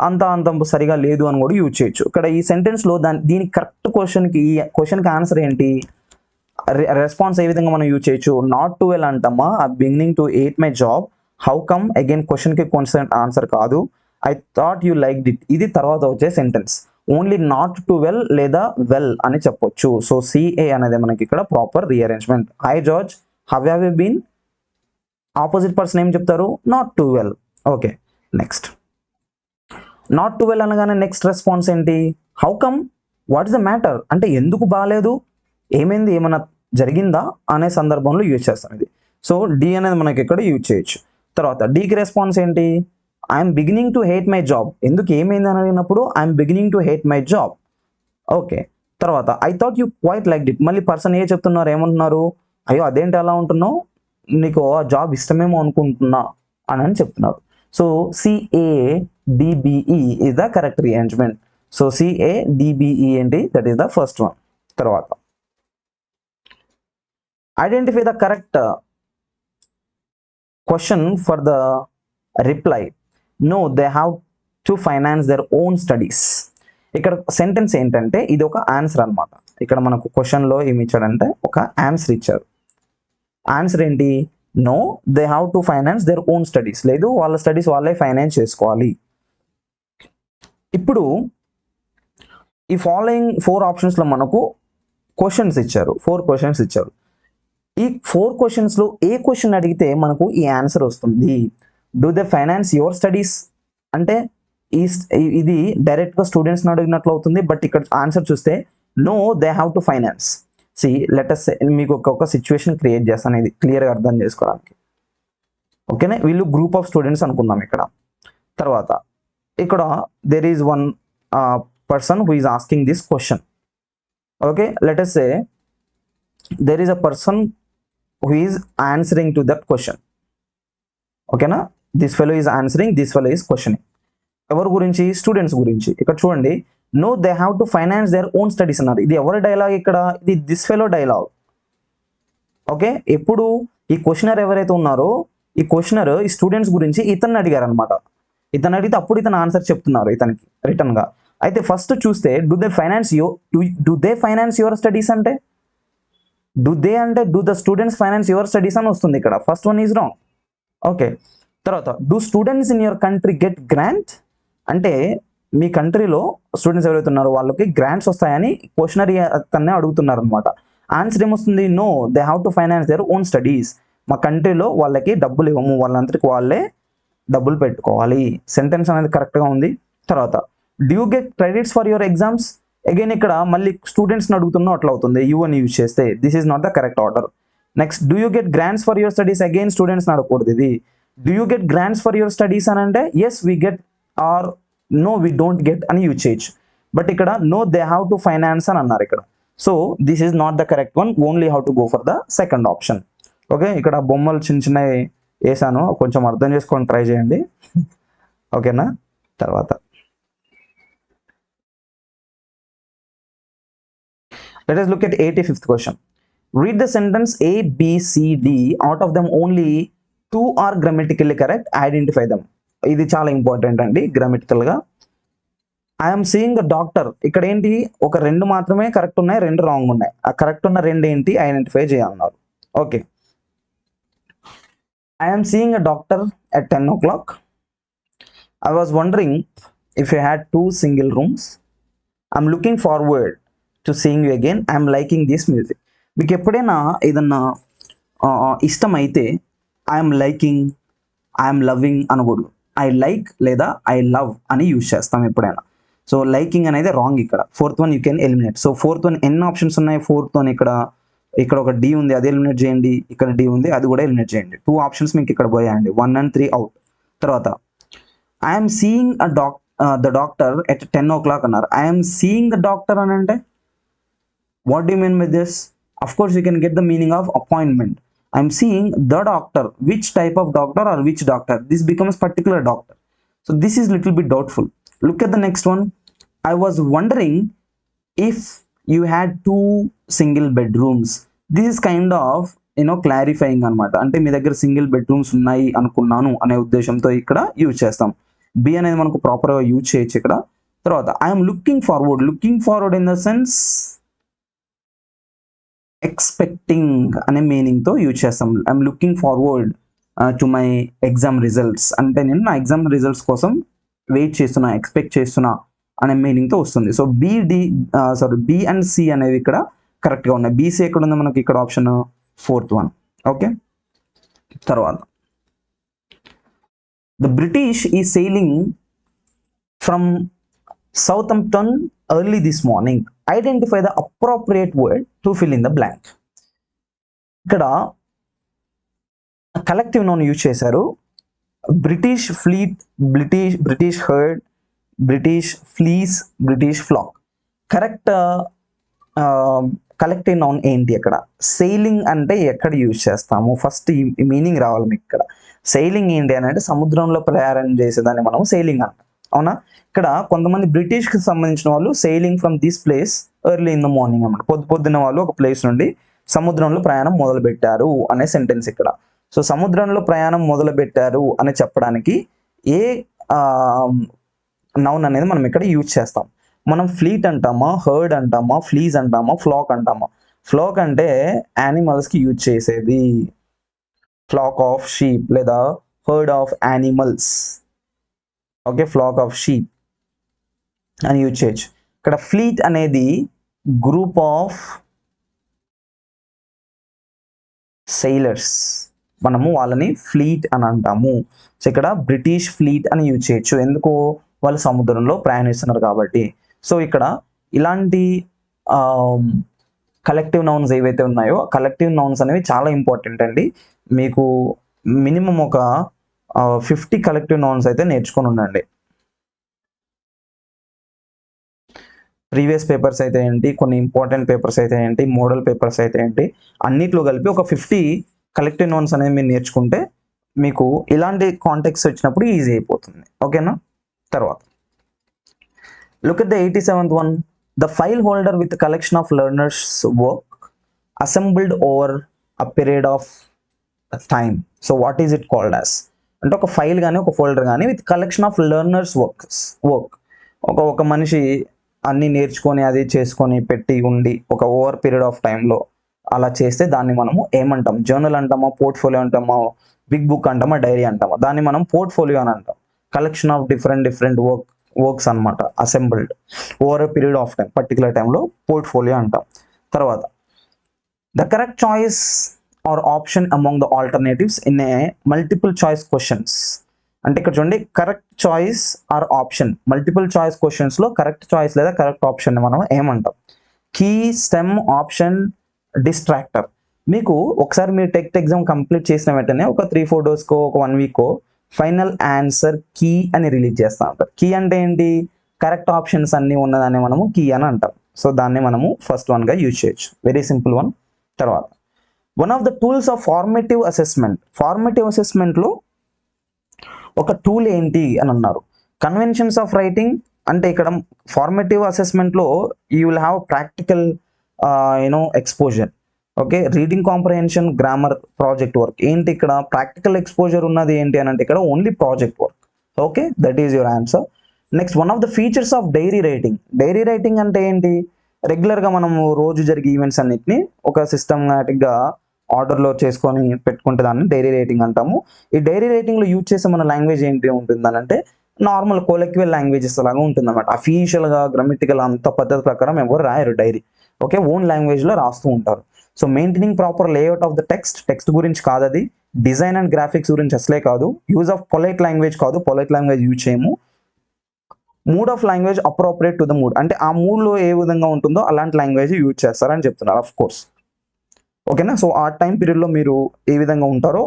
అంత సరిగా లేదు అని కూడా యూజ్ చేయొచ్చు. ఇక్కడ ఈ సెంటెన్స్లో దీనికి కరెక్ట్ క్వశ్చన్కి ఆన్సర్ ఏంటి, రెస్పాన్స్ ఏ విధంగా మనం యూజ్ చేయొచ్చు? నాట్ టు వెల్ అంటమ్మా, beginning to hate my job. How come again క్వశ్చన్కి ఆన్సర్ కాదు. I thought you liked it, ఇది తర్వాత వచ్చే sentence. Only not to well లేదా వెల్ అని చెప్పొచ్చు. సో సిఏ అనేది మనకి ఇక్కడ proper rearrangement. Hi George, how have you been, opposite person ఏం చెప్తారు? Not to well. Okay, next not to well అనగానే నెక్స్ట్ రెస్పాన్స్ ఏంటి? How come, what is the matter అంటే ఎందుకు బాగాలేదు, ఏమైంది, ఏమైనా జరిగిందా అనే సందర్భంలో యూజ్ చేస్తాం ఇది. సో డి అనేది మనకి ఇక్కడ యూజ్ చేయొచ్చు. తర్వాత డీకి రెస్పాన్స్ ఏంటి? I'm beginning to hate my job, ఎందుకు ఏమైంది అని అడిగినప్పుడు I'm beginning to hate my job. Okay, తర్వాత I thought you quite like it, మళ్ళీ పర్సన్ ఏ చెప్తున్నారు, ఏమంటున్నారు? అయ్యో అదేంటి అలా ఉంటున్నావు, నీకు ఆ జాబ్ ఇష్టమేమో అనుకుంటున్నా అని చెప్తున్నారు. So CADBE is the correct rearrangement. So CADBE ఏంటి? That is the first one. తర్వాత identify the correct question for the reply. No, they have to finance their own studies. ఇక్కడ సెంటెన్స్ ఏంటంటే ఇది ఒక ఆన్సర్ అనమాట. ఇక్కడ మనకు క్వశ్చన్లో ఏమి ఇచ్చాడంటే ఒక ఆన్సర్ ఇచ్చారు. ఆన్సర్ ఏంటి? No, they have to finance their own studies, లేదు వాళ్ళ స్టడీస్ వాళ్ళే ఫైనాన్స్ చేసుకోవాలి. ఇప్పుడు ఈ ఫాలోయింగ్ 4 ఆప్షన్స్లో మనకు క్వశ్చన్స్ ఇచ్చారు, 4 క్వశ్చన్స్ ఇచ్చారు. ఈ 4 క్వశ్చన్స్లో ఏ క్వశ్చన్ అడిగితే మనకు ఈ ఆన్సర్ వస్తుంది? Do they finance your studies అంటే ఇది డైరెక్ట్గా స్టూడెంట్స్ని అడిగినట్లు అవుతుంది. బట్ ఇక్కడ ఆన్సర్ చూస్తే no, they have to finance. Let us మీకు ఒక సిచ్యువేషన్ క్రియేట్ చేస్తాను, ఇది క్లియర్గా అర్థం చేసుకోవడానికి. ఓకేనా, వీళ్ళు గ్రూప్ ఆఫ్ స్టూడెంట్స్ అనుకుందాం ఇక్కడ. తర్వాత ఇక్కడ there is one person who is asking this question. Okay, let us say there is a person who is answering to that question. Okay na, this fellow is answering, this fellow is questioning. ఎవరి గురించి? Students గురించి. ఇక్కడ చూడండి, no they have to finance their own studies అన్నారు. ఇది ఎవరి dialogue ఇక్కడ? ఇది దిస్ ఫెలో డైలాగ్. ఓకే, ఎప్పుడు ఈ క్వశ్చనర్ ఎవరైతే ఉన్నారో ఈ క్వశ్చనర్ ఈ స్టూడెంట్స్ గురించి ఇతన్ని అడిగారు అనమాట. ఇతను అడిగితే అప్పుడు ఇతను ఆన్సర్ చెప్తున్నారు ఇతనికి రిటర్న్ గా. అయితే ఫస్ట్ చూస్తే do they finance your studies అంటే do the students finance your studies అని వస్తుంది ఇక్కడ. First one is wrong. Okay, తర్వాత do students in your country get grant అంటే మీ కంట్రీలో స్టూడెంట్స్ ఎవరైతే ఉన్నారో వాళ్ళకి గ్రాంట్స్ వస్తాయని క్వశ్చనరీ అతన్నే అడుగుతున్నారు అనమాట. ఆన్సర్ ఏమొస్తుంది? No they have to finance their own studies. మా కంట్రీలో వాళ్ళకి డబ్బులు ఇవ్వము, వాళ్ళందరికీ వాళ్ళే డబ్బులు పెట్టుకోవాలి. సెంటెన్స్ అనేది కరెక్ట్గా ఉంది. తర్వాత do you get credits for your exams. Again ఇక్కడ మళ్ళీ స్టూడెంట్స్ని అడుగుతున్నా అట్లా అవుతుంది, యూ అని యూజ్ చేస్తే. This is not the correct order. Next do you get grants for your studies. Again స్టూడెంట్స్ని అడగకూడదు. ఇది do you get grants for your studies అని అంటే yes we get or no we don't get అని use చేయొచ్చు. But ఇక్కడ no they have to finance అని అన్నారు ఇక్కడ. So this is not the correct one. Only how to go for the second option. Okay, ఇక్కడ బొమ్మలు చిన్న చిన్నవి వేసాను, కొంచెం అర్థం చేసుకొని ట్రై చేయండి. ఓకేనా? తర్వాత let us look at 85th question. Read the sentence A, B, C, D. Out of them only 2 are grammatically correct. Identify them. ఇది చాలా ఇంపార్టెంట్ అండి గ్రామటికల్ గా. I'm seeing the doctor. ఇక్కడ ఏంటి? ఒక 2 మాత్రమే కరెక్ట్ ఉన్నాయి, 2 రాంగ్ ఉన్నాయి. ఆ కరెక్ట్ ఉన్న 2 ఏంటి? ఐడెంటిఫై చేయన్నారు. Okay, I'm seeing a doctor at 10 o'clock. I was wondering if you had 2 single rooms. I'm looking forward to seeing you again. I'm liking this music. మీకు ఎప్పుడైనా ఏదన్నా ఇష్టం అయితే ఐఎమ్ లైకింగ్, ఐఎమ్ లవింగ్ అనకూడదు. I like లేదా I love అని use చేస్తాం ఎప్పుడైనా. సో లైకింగ్ అనేది రాంగ్ ఇక్కడ. 4th one you can eliminate. So 4th one ఎన్ని ఆప్షన్స్ ఉన్నాయి? 4th వన్ ఇక్కడ ఒక డి ఉంది, అది ఎలిమినేట్ చేయండి. ఇక్కడ డి ఉంది, అది కూడా ఎలిమినేట్ చేయండి. 2 ఆప్షన్స్ మీకు ఇక్కడ పోయాయండి, 1 and 3 అవుట్. తర్వాత I'm seeing the doctor at 10 o'clock అన్నారు. ఐఎమ్ సీయింగ్ ద డాక్టర్ అని అంటే what do you mean by this? Of course you can get the meaning of appointment. I'm seeing the doctor. Which type of doctor or which doctor? This becomes particular doctor. So this is little bit doubtful. Look at the next one. I was wondering if you had 2 single bedrooms. This is kind of clarifying అనమాట. అంటే మీ దగ్గర single bedrooms ఉన్నాయి అనుకున్నాను అనే ఉద్దేశంతో ఇక్కడ use చేస్తాం. B అనేది మనకు ప్రాపర్గా యూజ్ చేయొచ్చు ఇక్కడ. తర్వాత I'm looking forward in the sense expecting అనే మీనింగ్తో యూజ్ చేస్తాం. I'm looking forward to my exam results అంటే నేను నా ఎగ్జామ్ రిజల్ట్స్ కోసం వెయిట్ చేస్తున్నా, ఎక్స్పెక్ట్ చేస్తున్నా అనే మీనింగ్తో వస్తుంది. సో బి అండ్ సి అనేవి ఇక్కడ కరెక్ట్గా ఉన్నాయి. బీసీ ఎక్కడ ఉంది మనకి? ఇక్కడ ఆప్షన్ 4th వన్. ఓకే, తర్వాత ద బ్రిటిష్ ఈ sailing from Southampton early this morning. Identify the appropriate word to fill in the blank. ఇక్కడ కలెక్టివ్ నౌన్ యూజ్ చేశారు. British fleet, British herd, British fleece, British flock. Correct collective noun ఏంటి? అక్కడ sailing అంటే ఎక్కడ use చేస్తాము? First ఈ meaning రావాలి మీకు. ఇక్కడ సెయిలింగ్ ఏంటి అని అంటే సముద్రంలో ప్రయాణం చేసేదాన్ని మనం సెయిలింగ్ అంటాం. అవునా? ఇక్కడ కొంతమంది బ్రిటిష్కి సంబంధించిన వాళ్ళు sailing from this place early in the morning అన్నమాట. పొద్దున్న వాళ్ళు ఒక ప్లేస్ నుండి సముద్రంలో ప్రయాణం మొదలు పెట్టారు అనే సెంటెన్స్ ఇక్కడ. సో సముద్రంలో ప్రయాణం మొదలు పెట్టారు అని చెప్పడానికి ఏ నౌన్ అనేది మనం ఇక్కడ యూజ్ చేస్తాం? మనం ఫ్లీట్ అంటామా, హర్డ్ అంటామా, ఫ్లీజ్ అంటామా, ఫ్లాక్ అంటామా? ఫ్లాక్ అంటే యానిమల్స్కి యూజ్ చేసేది. ఫ్లాక్ ఆఫ్ షీప్ లేదా heard of animals. Okay, flax of sheep అని యూజ్ చేయొచ్చు. ఇక్కడ ఫ్లీట్ అనేది గ్రూప్ ఆఫ్ సెయిలర్స్, మనము వాళ్ళని ఫ్లీట్ అని అంటాము. సో ఇక్కడ బ్రిటిష్ ఫ్లీట్ అని యూజ్ చేయొచ్చు, ఎందుకు? వాళ్ళు సముద్రంలో ప్రయాణిస్తున్నారు కాబట్టి. సో ఇక్కడ ఇలాంటి కలెక్టివ్ నౌన్స్ ఏవైతే ఉన్నాయో కలెక్టివ్ నౌన్స్ అనేవి చాలా ఇంపార్టెంట్ అండి. మీకు మినిమం ఒక 50 కలెక్టివ్ నౌన్స్ అయితే నేర్చుకొని ఉండండి. ప్రీవియస్ పేపర్స్ అయితే ఏంటి, కొన్ని ఇంపార్టెంట్ పేపర్స్ అయితే ఏంటి, మోడల్ పేపర్స్ అయితే ఏంటి, అన్నిట్లో కలిపి ఒక 50 కలెక్టివ్ నౌన్స్ అనేది మీరు నేర్చుకుంటే మీకు ఇలాంటి కాంటెక్స్ట్ వచ్చినప్పుడు ఈజీ అయిపోతుంది. ఓకేనా? తర్వాత look at the 87th one. The file holder with a collection of learners work assembled over a period of time. So what is it called as? అంటే ఒక ఫైల్ కానీ ఒక ఫోల్డర్ కానీ with collection of learners work ఒక మనిషి అన్ని నేర్చుకొని అది చేసుకొని పెట్టి ఉండి ఒక ఓవర్ పీరియడ్ ఆఫ్ టైంలో అలా చేస్తే దాన్ని మనము ఏమంటాం? జర్నల్ అంటామా, పోర్ట్ఫోలియో అంటామా, బిగ్ బుక్ అంటామా, డైరీ అంటామా? దాన్ని మనం పోర్ట్ఫోలియో అని అంటాం. కలెక్షన్ ఆఫ్ డిఫరెంట్ వర్క్స్ అనమాట, assembled over period of time, particular టైంలో పోర్ట్ఫోలియో అంటాం. తర్వాత the correct choice or option among the alternatives in a multiple choice questions. అంటే ఇక్కడ చూడండి, correct choice or option, multiple choice క్వశ్చన్స్లో కరెక్ట్ చాయిస్ లేదా correct option మనం ఏమంటాం? Key, stem, option, distractor. మీకు ఒకసారి మీరు టెట్ ఎగ్జామ్ కంప్లీట్ చేసిన వెంటనే ఒక 3-4 డేస్కో ఒక 1 వీక్కో ఫైనల్ ఆన్సర్ కీ అని రిలీజ్ చేస్తూ ఉంటారు. కీ అంటే ఏంటి? కరెక్ట్ ఆప్షన్స్ అన్నీ ఉన్నదాన్ని మనము కీ అని అంటాం. సో దాన్ని మనము ఫస్ట్ వన్గా యూజ్ చేయొచ్చు. Very simple one. తర్వాత one of the tools of formative assessment. Formative అసెస్మెంట్లో ఒక టూల్ ఏంటి అని అన్నారు? Conventions of writing. అంటే ఇక్కడ ఫార్మేటివ్ అసెస్మెంట్లో you will have practical exposure. Okay, reading comprehension, grammar, project work. ఏంటి ఇక్కడ ప్రాక్టికల్ ఎక్స్పోజర్ ఉన్నది ఏంటి అని అంటే ఇక్కడ only project work. Okay, that is your answer. Next, one of the features of diary writing. Diary writing అంటే ఏంటి? రెగ్యులర్గా మనము రోజు జరిగే ఈవెంట్స్ అన్నిటిని ఒక సిస్టమాటిక్గా ఆర్డర్లో చేసుకొని పెట్టుకుంటే దాన్ని డైరీ రైటింగ్ అంటాము. ఈ డైరీ రైటింగ్లో యూజ్ చేసే మన లాంగ్వేజ్ ఏంటి ఉంటుందని అంటే నార్మల్ కొలెక్యువల్ లాంగ్వేజెస్ లాగా ఉంటుంది అనమాట. అఫీషియల్గా గ్రామటికల్ అంత పద్ధతి ప్రకారం ఎవరు రాయరు డైరీ. ఓకే, ఓన్ లాంగ్వేజ్లో రాస్తూ ఉంటారు. So maintaining proper layout of the text గురించి కాదు అది. డిజైన్ అండ్ గ్రాఫిక్స్ గురించి అసలే కాదు. యూజ్ ఆఫ్ పొలైట్ లాంగ్వేజ్ కాదు, పొలైట్ లాంగ్వేజ్ యూజ్ చేయము. Mood of language appropriate to the mood, అంటే ఆ మూడ్లో ఏ విధంగా ఉంటుందో అలాంటి లాంగ్వేజ్ యూజ్ చేస్తారని చెప్తున్నారు. ఆఫ్ కోర్స్, ఓకేనా? సో ఆ టైం పీరియడ్లో మీరు ఏ విధంగా ఉంటారో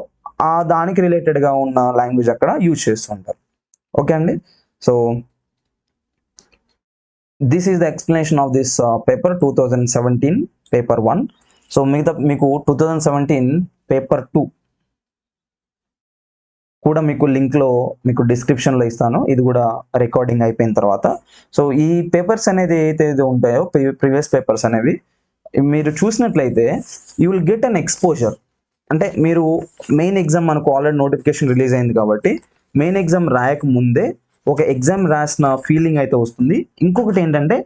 ఆ దానికి రిలేటెడ్గా ఉన్న లాంగ్వేజ్ అక్కడ యూజ్ చేస్తూ ఉంటారు. ఓకే అండి. So this is the explanation of this paper 2017 paper 1. So మీకు 2017 పేపర్ 2 కూడా మీకు లింక్లో మీకు డిస్క్రిప్షన్లో ఇస్తాను. ఇది కూడా రికార్డింగ్ అయిపోయిన తర్వాత. సో ఈ పేపర్స్ అనేది ఏదైతే ఉంటాయో ప్రీవియస్ పేపర్స్ అనేవి మీరు చూసినట్లయితే you will get an exposure. అంటే మీరు మెయిన్ ఎగ్జామ్ మనకు ఆల్రెడీ నోటిఫికేషన్ రిలీజ్ అయింది కాబట్టి మెయిన్ ఎగ్జామ్ రాయక ముందే ఒక ఎగ్జామ్ రాసిన ఫీలింగ్ అయితే వస్తుంది. ఇంకొకటి ఏంటంటే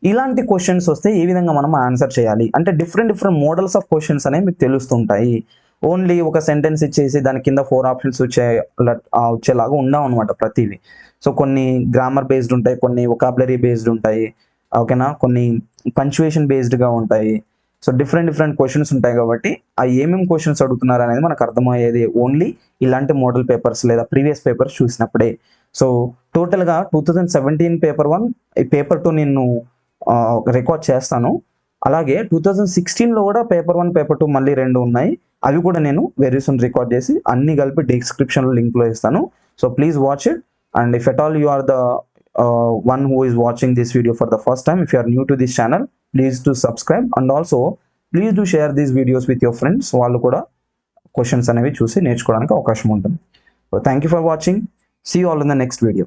ఇలాంటి క్వశ్చన్స్ వస్తే ఏ విధంగా మనం ఆన్సర్ చేయాలి అంటే డిఫరెంట్ మోడల్స్ ఆఫ్ క్వశ్చన్స్ అనేవి మీకు తెలుస్తుంటాయి. ఓన్లీ ఒక సెంటెన్స్ ఇచ్చేసి దాని కింద 4 ఆప్షన్స్ వచ్చేలాగా ఉండవు అనమాట ప్రతివి. సో కొన్ని గ్రామర్ బేస్డ్ ఉంటాయి, కొన్ని వొకాబులరీ బేస్డ్ ఉంటాయి, ఓకేనా, కొన్ని పంక్చువేషన్ బేస్డ్గా ఉంటాయి. సో డిఫరెంట్ క్వశ్చన్స్ ఉంటాయి కాబట్టి ఆ ఏమేమి క్వశ్చన్స్ అడుగుతున్నారు అనేది మనకు అర్థమయ్యేది ఓన్లీ ఇలాంటి మోడల్ పేపర్స్ లేదా ప్రీవియస్ పేపర్స్ చూసినప్పుడే. సో టోటల్గా 2017 పేపర్ 1, ఈ పేపర్ 2 నేను రికార్డ్ చేస్తాను. అలాగే 2016లో కూడా పేపర్ 1 పేపర్ 2 మళ్ళీ 2 ఉన్నాయి. అవి కూడా నేను వెరీ సూన్ రికార్డ్ చేసి అన్ని కలిపి డిస్క్రిప్షన్లో లింక్లో ఇస్తాను. So please watch it. And if at all you are the one who is watching this video for the first time, if you are new to this channel, please do subscribe and also please do share these videos with your friends. వాళ్ళు కూడా questions అనేవి చూసి నేర్చుకోవడానికి అవకాశం ఉంటుంది. So thank you for watching. See you all in the next video.